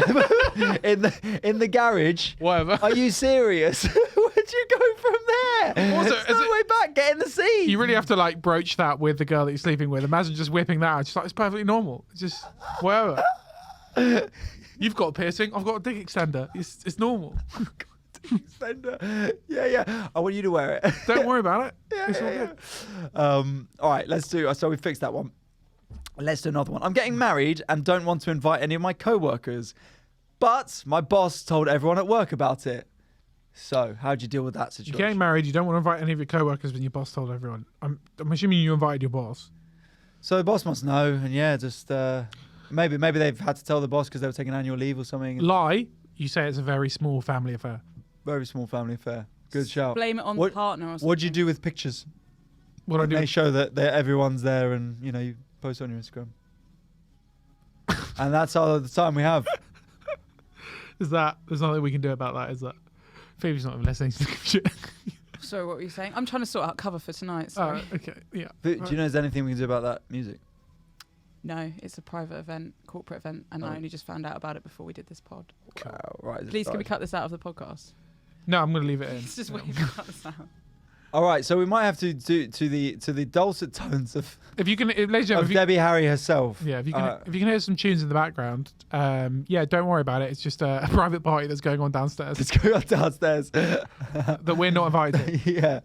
in the garage. Whatever. Are you serious? Where'd you go from there? Also, There's is no it- way back. Get in the seat. You really have to like broach that with the girl that you're sleeping with. Imagine just whipping that out. She's like, it's perfectly normal. It's just whatever. You've got a piercing. I've got a dick extender. It's normal. Extender. Yeah. I want you to wear it. Don't worry about it. Yeah, It's all yeah, good. yeah. All right, let's do. So we fixed that one. Let's do another one. I'm getting married and don't want to invite any of my co-workers, but my boss told everyone at work about it. So how'd you deal with that You're situation? getting married. You don't want to invite any of your co-workers when your boss told everyone. I'm assuming you invited your boss. So the boss must know, and yeah, just maybe they've had to tell the boss because they were taking annual leave or something. Lie. You say it's a very small family affair. Very small family affair. Good shout. Blame it on What- the partner or something. What'd you do with pictures? What do I do? They show that everyone's there, and you know you post on your Instagram. And that's all the time we have. There's nothing we can do about that, is that? Phoebe's not even listening to the shit. Sorry, what were you saying? I'm trying to sort out cover for tonight. Sorry. Okay, yeah. But do you know there's anything we can do about that music? No, it's a private event, corporate event, and I only just found out about it before we did this pod. Wow, right. Please, can we cut this out of the podcast? No, I'm going to leave it in. It's just waiting to cut this out. All right, so we might have to do to the dulcet tones of If you can, ladies and gentlemen, if you, Debbie Harry herself. yeah, if you can hear some tunes in the background, yeah, don't worry about it. It's just a private party that's going on downstairs Let's go downstairs. that we're not invited to. Yeah,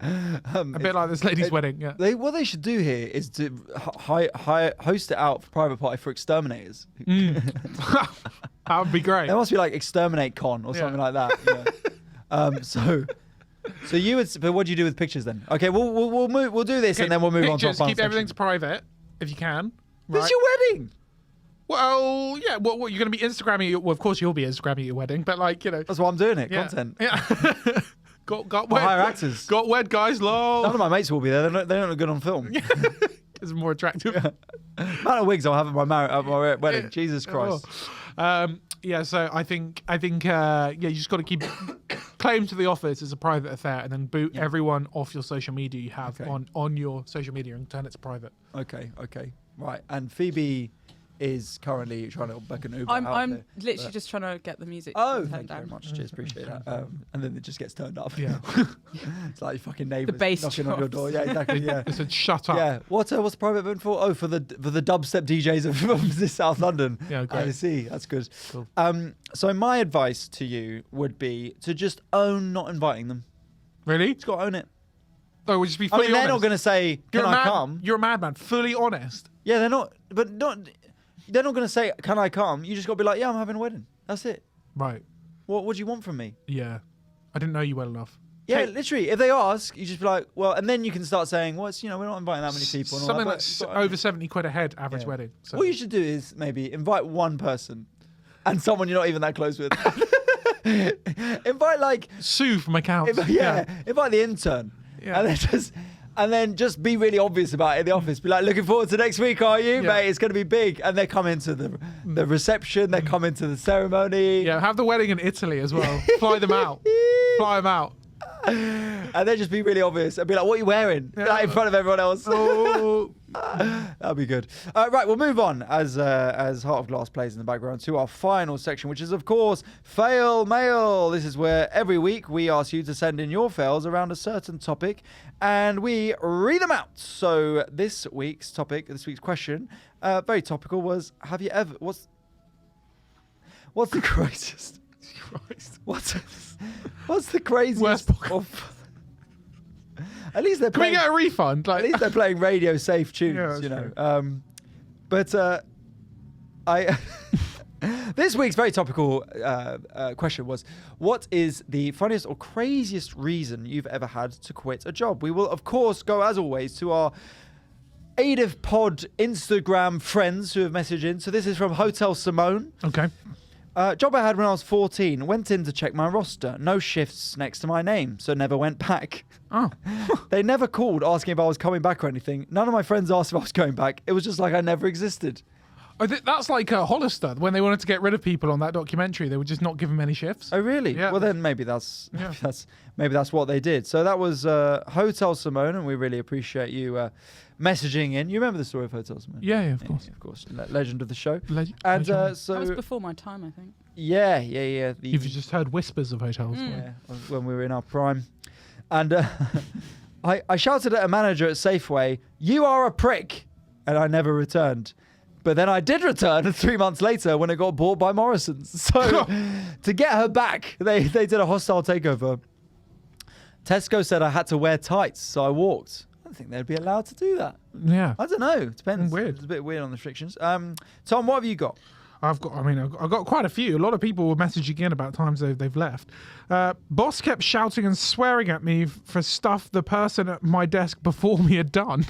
A bit like this lady's wedding. Yeah. what they should do here is to host it out for private party for exterminators. That would be great. There must be like Exterminate Con or Yeah. something like that. So you would, but what do you do with pictures then? Okay, we'll move. We'll do this Okay, and then we'll move on to our pictures, fun keep everything section. private if you can. This Right? your wedding. Well, yeah. What you're going to be Instagramming? Well, of course you'll be Instagramming your wedding, but like That's why I'm doing it. yeah. Content. Yeah. got I'll wed. hire actors. Got wed, guys. None Lol. of my mates will be there. They don't look good on film. It's more attractive. Amount of wigs I'll have at my wedding. Jesus Christ. Yeah, so I think yeah, you just got to keep claim to the office as a private affair, and then boot everyone off your social media you have Okay. on your social media and turn it to private. Okay. Right. And Phoebe is currently trying to book an Uber. I'm out there. literally just trying to get the music Oh, turned thank you down. very much. Cheers, appreciate that. And then it just gets turned up. Yeah. It's like your fucking neighbours bass knocking on your door. Yeah, exactly. Yeah. I said, shut up. Yeah. What's the private event for? Oh, for the dubstep DJs of South London. Yeah, great. I see. That's good. Cool. So my advice to you would be to just own not inviting them. Really? He's got to own it. Oh, we'll just be I fully mean, they're honest. not going to say, "Can I come?" You're a madman. Fully honest. Yeah, they're not. But not. They're not going to say, "Can I come?" You just got to be like, "Yeah, I'm having a wedding. That's it. Right. What do you want from me?" Yeah. I didn't know you well enough. Yeah, Hey, literally. If they ask, you just be like, "Well," and then you can start saying, "Well, it's, we're not inviting that many people." And all something that, like but you've got to own over it." 70 quid a head average Yeah. wedding. So. What you should do is maybe invite one person and someone you're not even that close with. Invite like Sue from accounts. invite the intern. Yeah. And then just be really obvious about it in the office. Be like, looking forward to next week, are you, Yeah. mate? It's going to be big. And they come into the reception. They come into the ceremony. Yeah, have the wedding in Italy as well. Fly them out. Fly them out. And then just be really obvious and be like, what are you wearing? Yeah. Like, in front of everyone else. Oh. That'd be good. Right, we'll move on as Heart of Glass plays in the background to our final section, which is, of course, Fail Mail. This is where every week we ask you to send in your fails around a certain topic and we read them out. So this week's question, very topical, was, have you ever... What's the craziest... Christ. What's the craziest... Worst podcast. of... At least they're Can we playing... get a refund? At least they're playing radio safe tunes, Yeah, you that's know. But I this week's very topical question was, what is the funniest or craziest reason you've ever had to quit a job? We will, of course, go as always to our Adif Pod Instagram friends who have messaged in. So this is from Hotel Simone. Okay. Job I had when I was 14. Went in to check my roster. No shifts next to my name, so never went back. Oh. They never called asking if I was coming back or anything. None of my friends asked if I was going back. It was just like I never existed. That's like Hollister. When they wanted to get rid of people on that documentary, they would just not give them any shifts. Oh, really? Yeah. Well, then maybe that's Yeah. maybe that's what they did. So that was Hotel Simone, and we really appreciate you messaging in. You remember the story of Hotel Simone? Yeah, of course. Yeah, of course. Legend of the show. Legend. So That was before my time, I think. yeah. You've just heard whispers of hotels. Yeah, when we were in our prime. And I shouted at a manager at Safeway, "You are a prick," and I never returned. But then I did return 3 months later when it got bought by Morrison's. So to get her back, they did a hostile takeover. Tesco said I had to wear tights, so I walked. I don't think they'd be allowed to do that. Yeah. I don't know. It depends. Weird. It's a bit weird on the restrictions. Tom, what have you got? I've got quite a few. A lot of people were messaging in about times they've left. Boss kept shouting and swearing at me for stuff the person at my desk before me had done.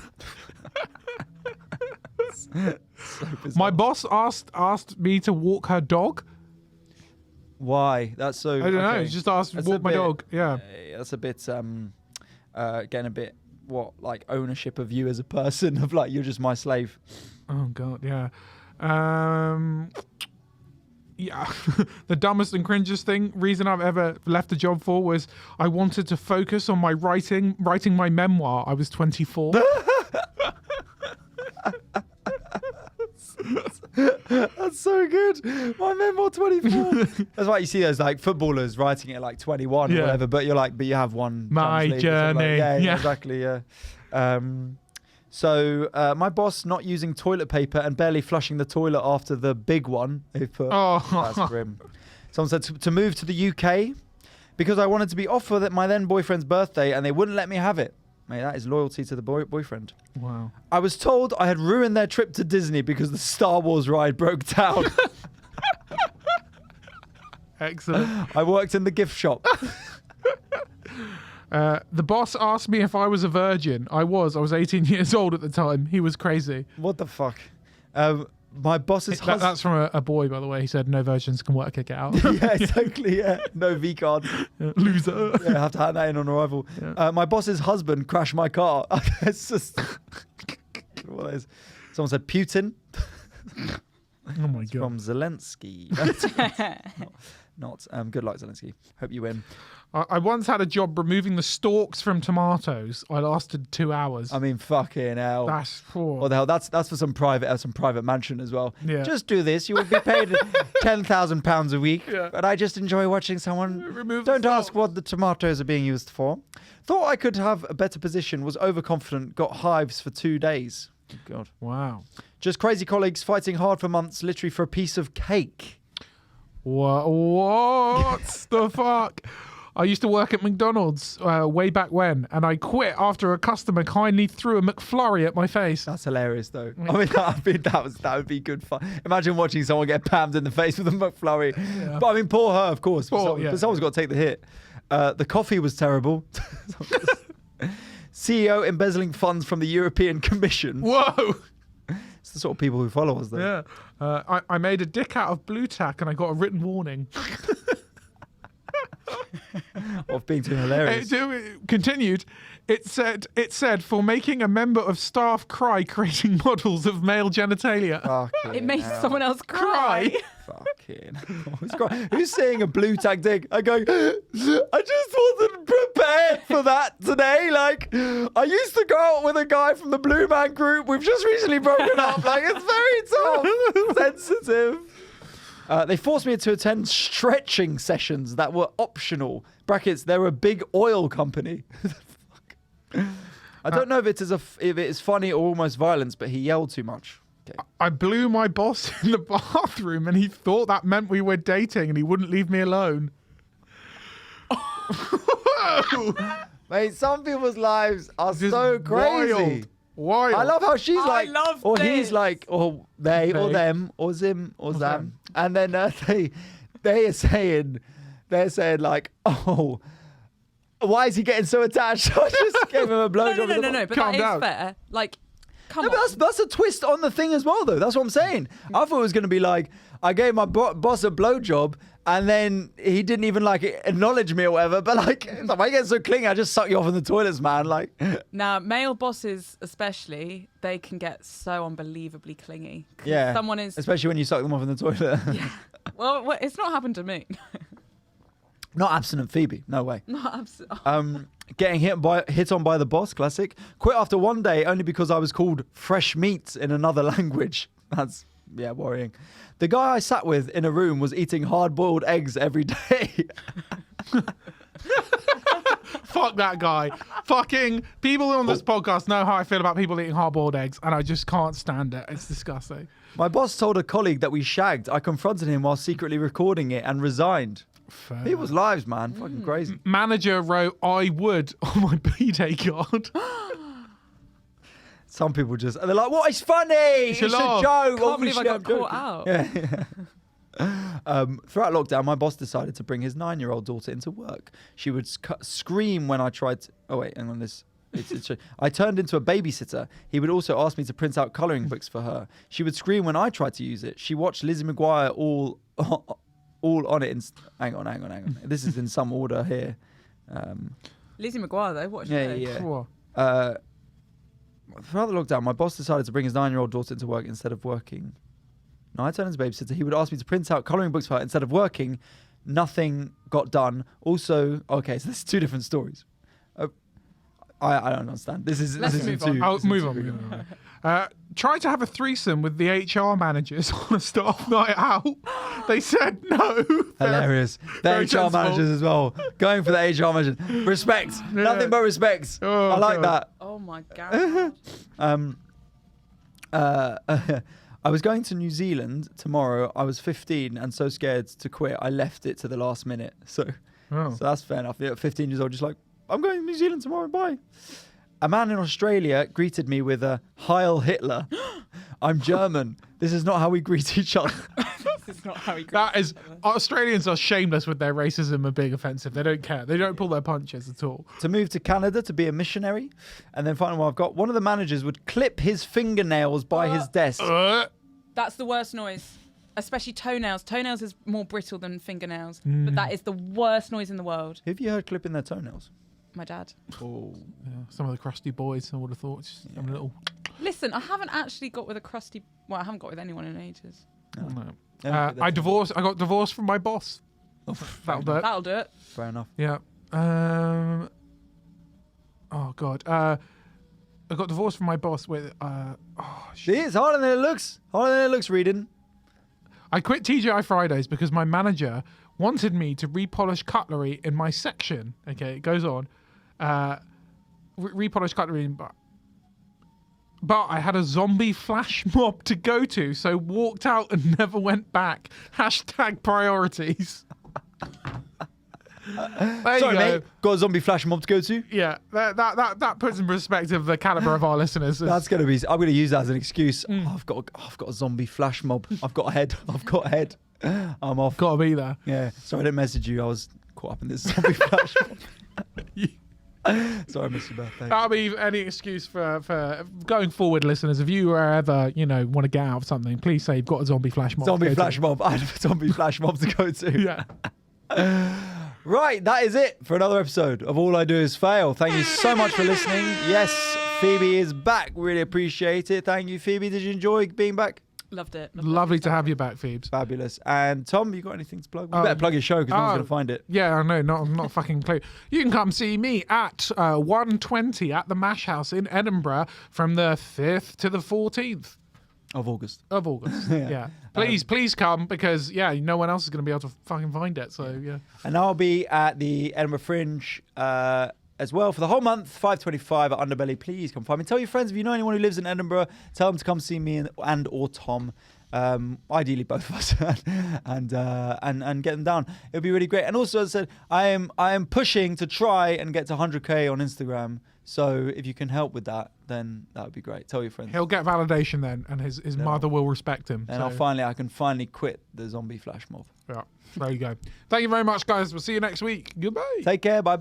My boss asked me to walk her dog. Why? That's so... I don't know. He just asked to That's a walk my bit- dog. Yeah. That's a bit... getting a bit... like ownership of you as a person, of like, you're just my slave. Oh God. Yeah. Yeah. The dumbest and cringiest reason I've ever left a job for was I wanted to focus on my writing my memoir. I was 24. That's so good. My memoir 24. That's why you see those like footballers writing it at like 21 Yeah. or whatever, but you have one. My chance leave or something journey. Like, Yeah. exactly. Yeah. So my boss not using toilet paper and barely flushing the toilet after the big one. They put. Oh. That's grim. Someone said to move to the UK because I wanted to be off for my then boyfriend's birthday and they wouldn't let me have it. Mate, that is loyalty to the boyfriend. Wow. I was told I had ruined their trip to Disney because the Star Wars ride broke down. Excellent. I worked in the gift shop. The boss asked me if I was a virgin. I was 18 years old at the time. He was crazy. What the fuck? My boss's husband. That's from a boy, by the way. He said no virgins can work it out. Yeah, exactly. Yeah, no V card. Yeah, loser. Yeah, I have to hand that in on arrival. Yeah. My boss's husband crashed my car. It's just. What is? Someone said Putin. Oh my God. From Zelensky. Not. Good luck, Zelensky. Hope you win. I once had a job removing the stalks from tomatoes. I lasted 2 hours. I mean, fucking hell. That's poor. What the hell? That's for some private mansion as well. Yeah. Just do this. You will be paid £10,000 a week. Yeah. But I just enjoy watching someone. Remove the Don't ask stalks. what the tomatoes are being used for. Thought I could have a better position. Was overconfident. Got hives for 2 days. Oh, God. Wow. Just crazy colleagues fighting hard for months, literally for a piece of cake. What the fuck? I used to work at McDonald's way back when, and I quit after a customer kindly threw a McFlurry at my face. That's hilarious, though. I mean, that would be good fun. Imagine watching someone get pammed in the face with a McFlurry. Yeah. But I mean, poor her, of course. But someone's got to take the hit. The coffee was terrible. CEO embezzling funds from the European Commission. Whoa! It's the sort of people who follow us, though. Yeah. I made a dick out of blue tack, and I got a written warning. Of being too hilarious. It continued. It said for making a member of staff cry creating models of male genitalia. It made someone else cry. Fucking. Who's seeing a blue tag dick? I go, I just wasn't prepared for that today. Like, I used to go out with a guy from the Blue Man Group. We've just recently broken up. Like, it's very tough. Sensitive. They forced me to attend stretching sessions that were optional. Brackets, they're a big oil company. I don't know if it is funny or almost violence, but he yelled too much. Okay. I blew my boss in the bathroom, and he thought that meant we were dating, and he wouldn't leave me alone. Mate, some people's lives are Just so crazy. Wild. I love how she's like, love or this. he's like, or they, or them, or Zim, or Zam. And then they're saying like, oh, why is he getting so attached? I just gave him a blowjob. No, but Calm that down. is fair. Like, come No, on. but that's a twist on the thing as well, though. That's what I'm saying. I thought it was going to be like, I gave my boss a blowjob, and then he didn't even like acknowledge me or whatever. But like, if I get so clingy, I just suck you off in the toilets, man. Like, Now, male bosses especially, they can get so unbelievably clingy. 'Cause yeah, someone is. especially when you suck them off in the toilet. Yeah. Well, it's not happened to me. Not abstinent Phoebe, no way. Not absolutely. Getting hit on by the boss, classic. Quit after one day only because I was called fresh meat in another language. That's worrying. The guy I sat with in a room was eating hard-boiled eggs every day. Fuck that guy. Fucking people on this podcast know how I feel about people eating hard-boiled eggs, and I just can't stand it. It's disgusting. My boss told a colleague that we shagged. I confronted him while secretly recording it and resigned. Fair. People's lives, man. Fucking crazy. Manager wrote, "I would" on my B-Day card. Some people just, they're like, what? It's funny. It's a laugh. joke. Can't believe I got caught out. Yeah. Throughout lockdown, my boss decided to bring his 9-year-old daughter into work. She would scream when I tried to... Oh, wait, hang on. I turned into a babysitter. He would also ask me to print out colouring books for her. She would scream when I tried to use it. She watched Lizzie McGuire all on it. Hang on. This is in some order here. Lizzie McGuire, though, what? Yeah. Throughout the lockdown, my boss decided to bring his 9-year-old daughter into work instead of working. No, I turned into a babysitter. He would ask me to print out colouring books for her instead of working. Nothing got done. Also, okay, so there's two different stories. I don't understand. Let's move on. I'll move on. Tried to have a threesome with the HR managers on a staff night out. They said no. Hilarious. The very HR sensible. managers as well. Going for the HR manager. Respect. Yeah. Nothing but respect. Oh, I like God. Oh, my God. I was going to New Zealand tomorrow. I was 15 and so scared to quit. I left it to the last minute. So that's fair enough. Yeah, 15 years old, just like, I'm going to New Zealand tomorrow. Bye. A man in Australia greeted me with a Heil Hitler. I'm German. This is not how we greet each other. This is not how he greets That is, each other. Australians are shameless with their racism and being offensive. They don't care. They don't pull their punches at all. To move to Canada to be a missionary. And then finally one I've got, one of the managers would clip his fingernails by his desk. That's the worst noise. Especially toenails. Toenails is more brittle than fingernails. But that is the worst noise in the world. Have you heard clipping their toenails? My dad. Oh. Yeah, some of the crusty boys, I would have thought. Just having a little... Listen, I haven't actually got with a crusty... Well, I haven't got with anyone in ages. No. Yeah, I got divorced from my boss. That'll do it. That'll do it. Fair enough. Yeah. Oh God. I got divorced from my boss with. See, it's harder than it looks. Harder than it looks, reading. I quit TGI Fridays because my manager wanted me to repolish cutlery in my section. Okay, it goes on. Repolish cutlery, but I had a zombie flash mob to go to, so walked out and never went back. # priorities. There Sorry, you go. mate. Got a zombie flash mob to go to. Yeah, that puts in perspective the caliber of our listeners. That's gonna be. I'm gonna use that as an excuse. Oh, I've got a zombie flash mob. I've got a head. I'm off. Got to be there. Yeah. Sorry, I didn't message you. I was caught up in this zombie flash mob. Sorry, I missed your birthday. That'll be any excuse for going forward, listeners. If you ever, want to get out of something, please say you've got a zombie flash mob. Zombie flash mob. I have a zombie flash mob to go to. Yeah. Right, that is it for another episode of All I Do Is Fail. Thank you so much for listening. Yes, Phoebe is back. Really appreciate it. Thank you, Phoebe. Did you enjoy being back? Loved it. Lovely to have you back, Phoebes. Fabulous. And Tom, you got anything to plug? You better plug your show because no one's going to find it. Yeah, I know. Not a fucking clue. You can come see me at 1:20 at the Mash House in Edinburgh from the 5th to the 14th. Of August. Yeah. Please come because, no one else is going to be able to fucking find it. So, yeah. And I'll be at the Edinburgh Fringe as well for the whole month, 5:25 at Underbelly. Please come find me. Tell your friends if you know anyone who lives in Edinburgh. Tell them to come see me and or Tom. Ideally both of us, and get them down. It'll be really great. And also, as I said, I am pushing to try and get to 100k on Instagram. So if you can help with that, then that would be great. Tell your friends. He'll get validation then, and his mother will respect him. And I can finally quit the zombie flash mob. Yeah, there you go. Thank you very much, guys. We'll see you next week. Goodbye. Take care. Bye.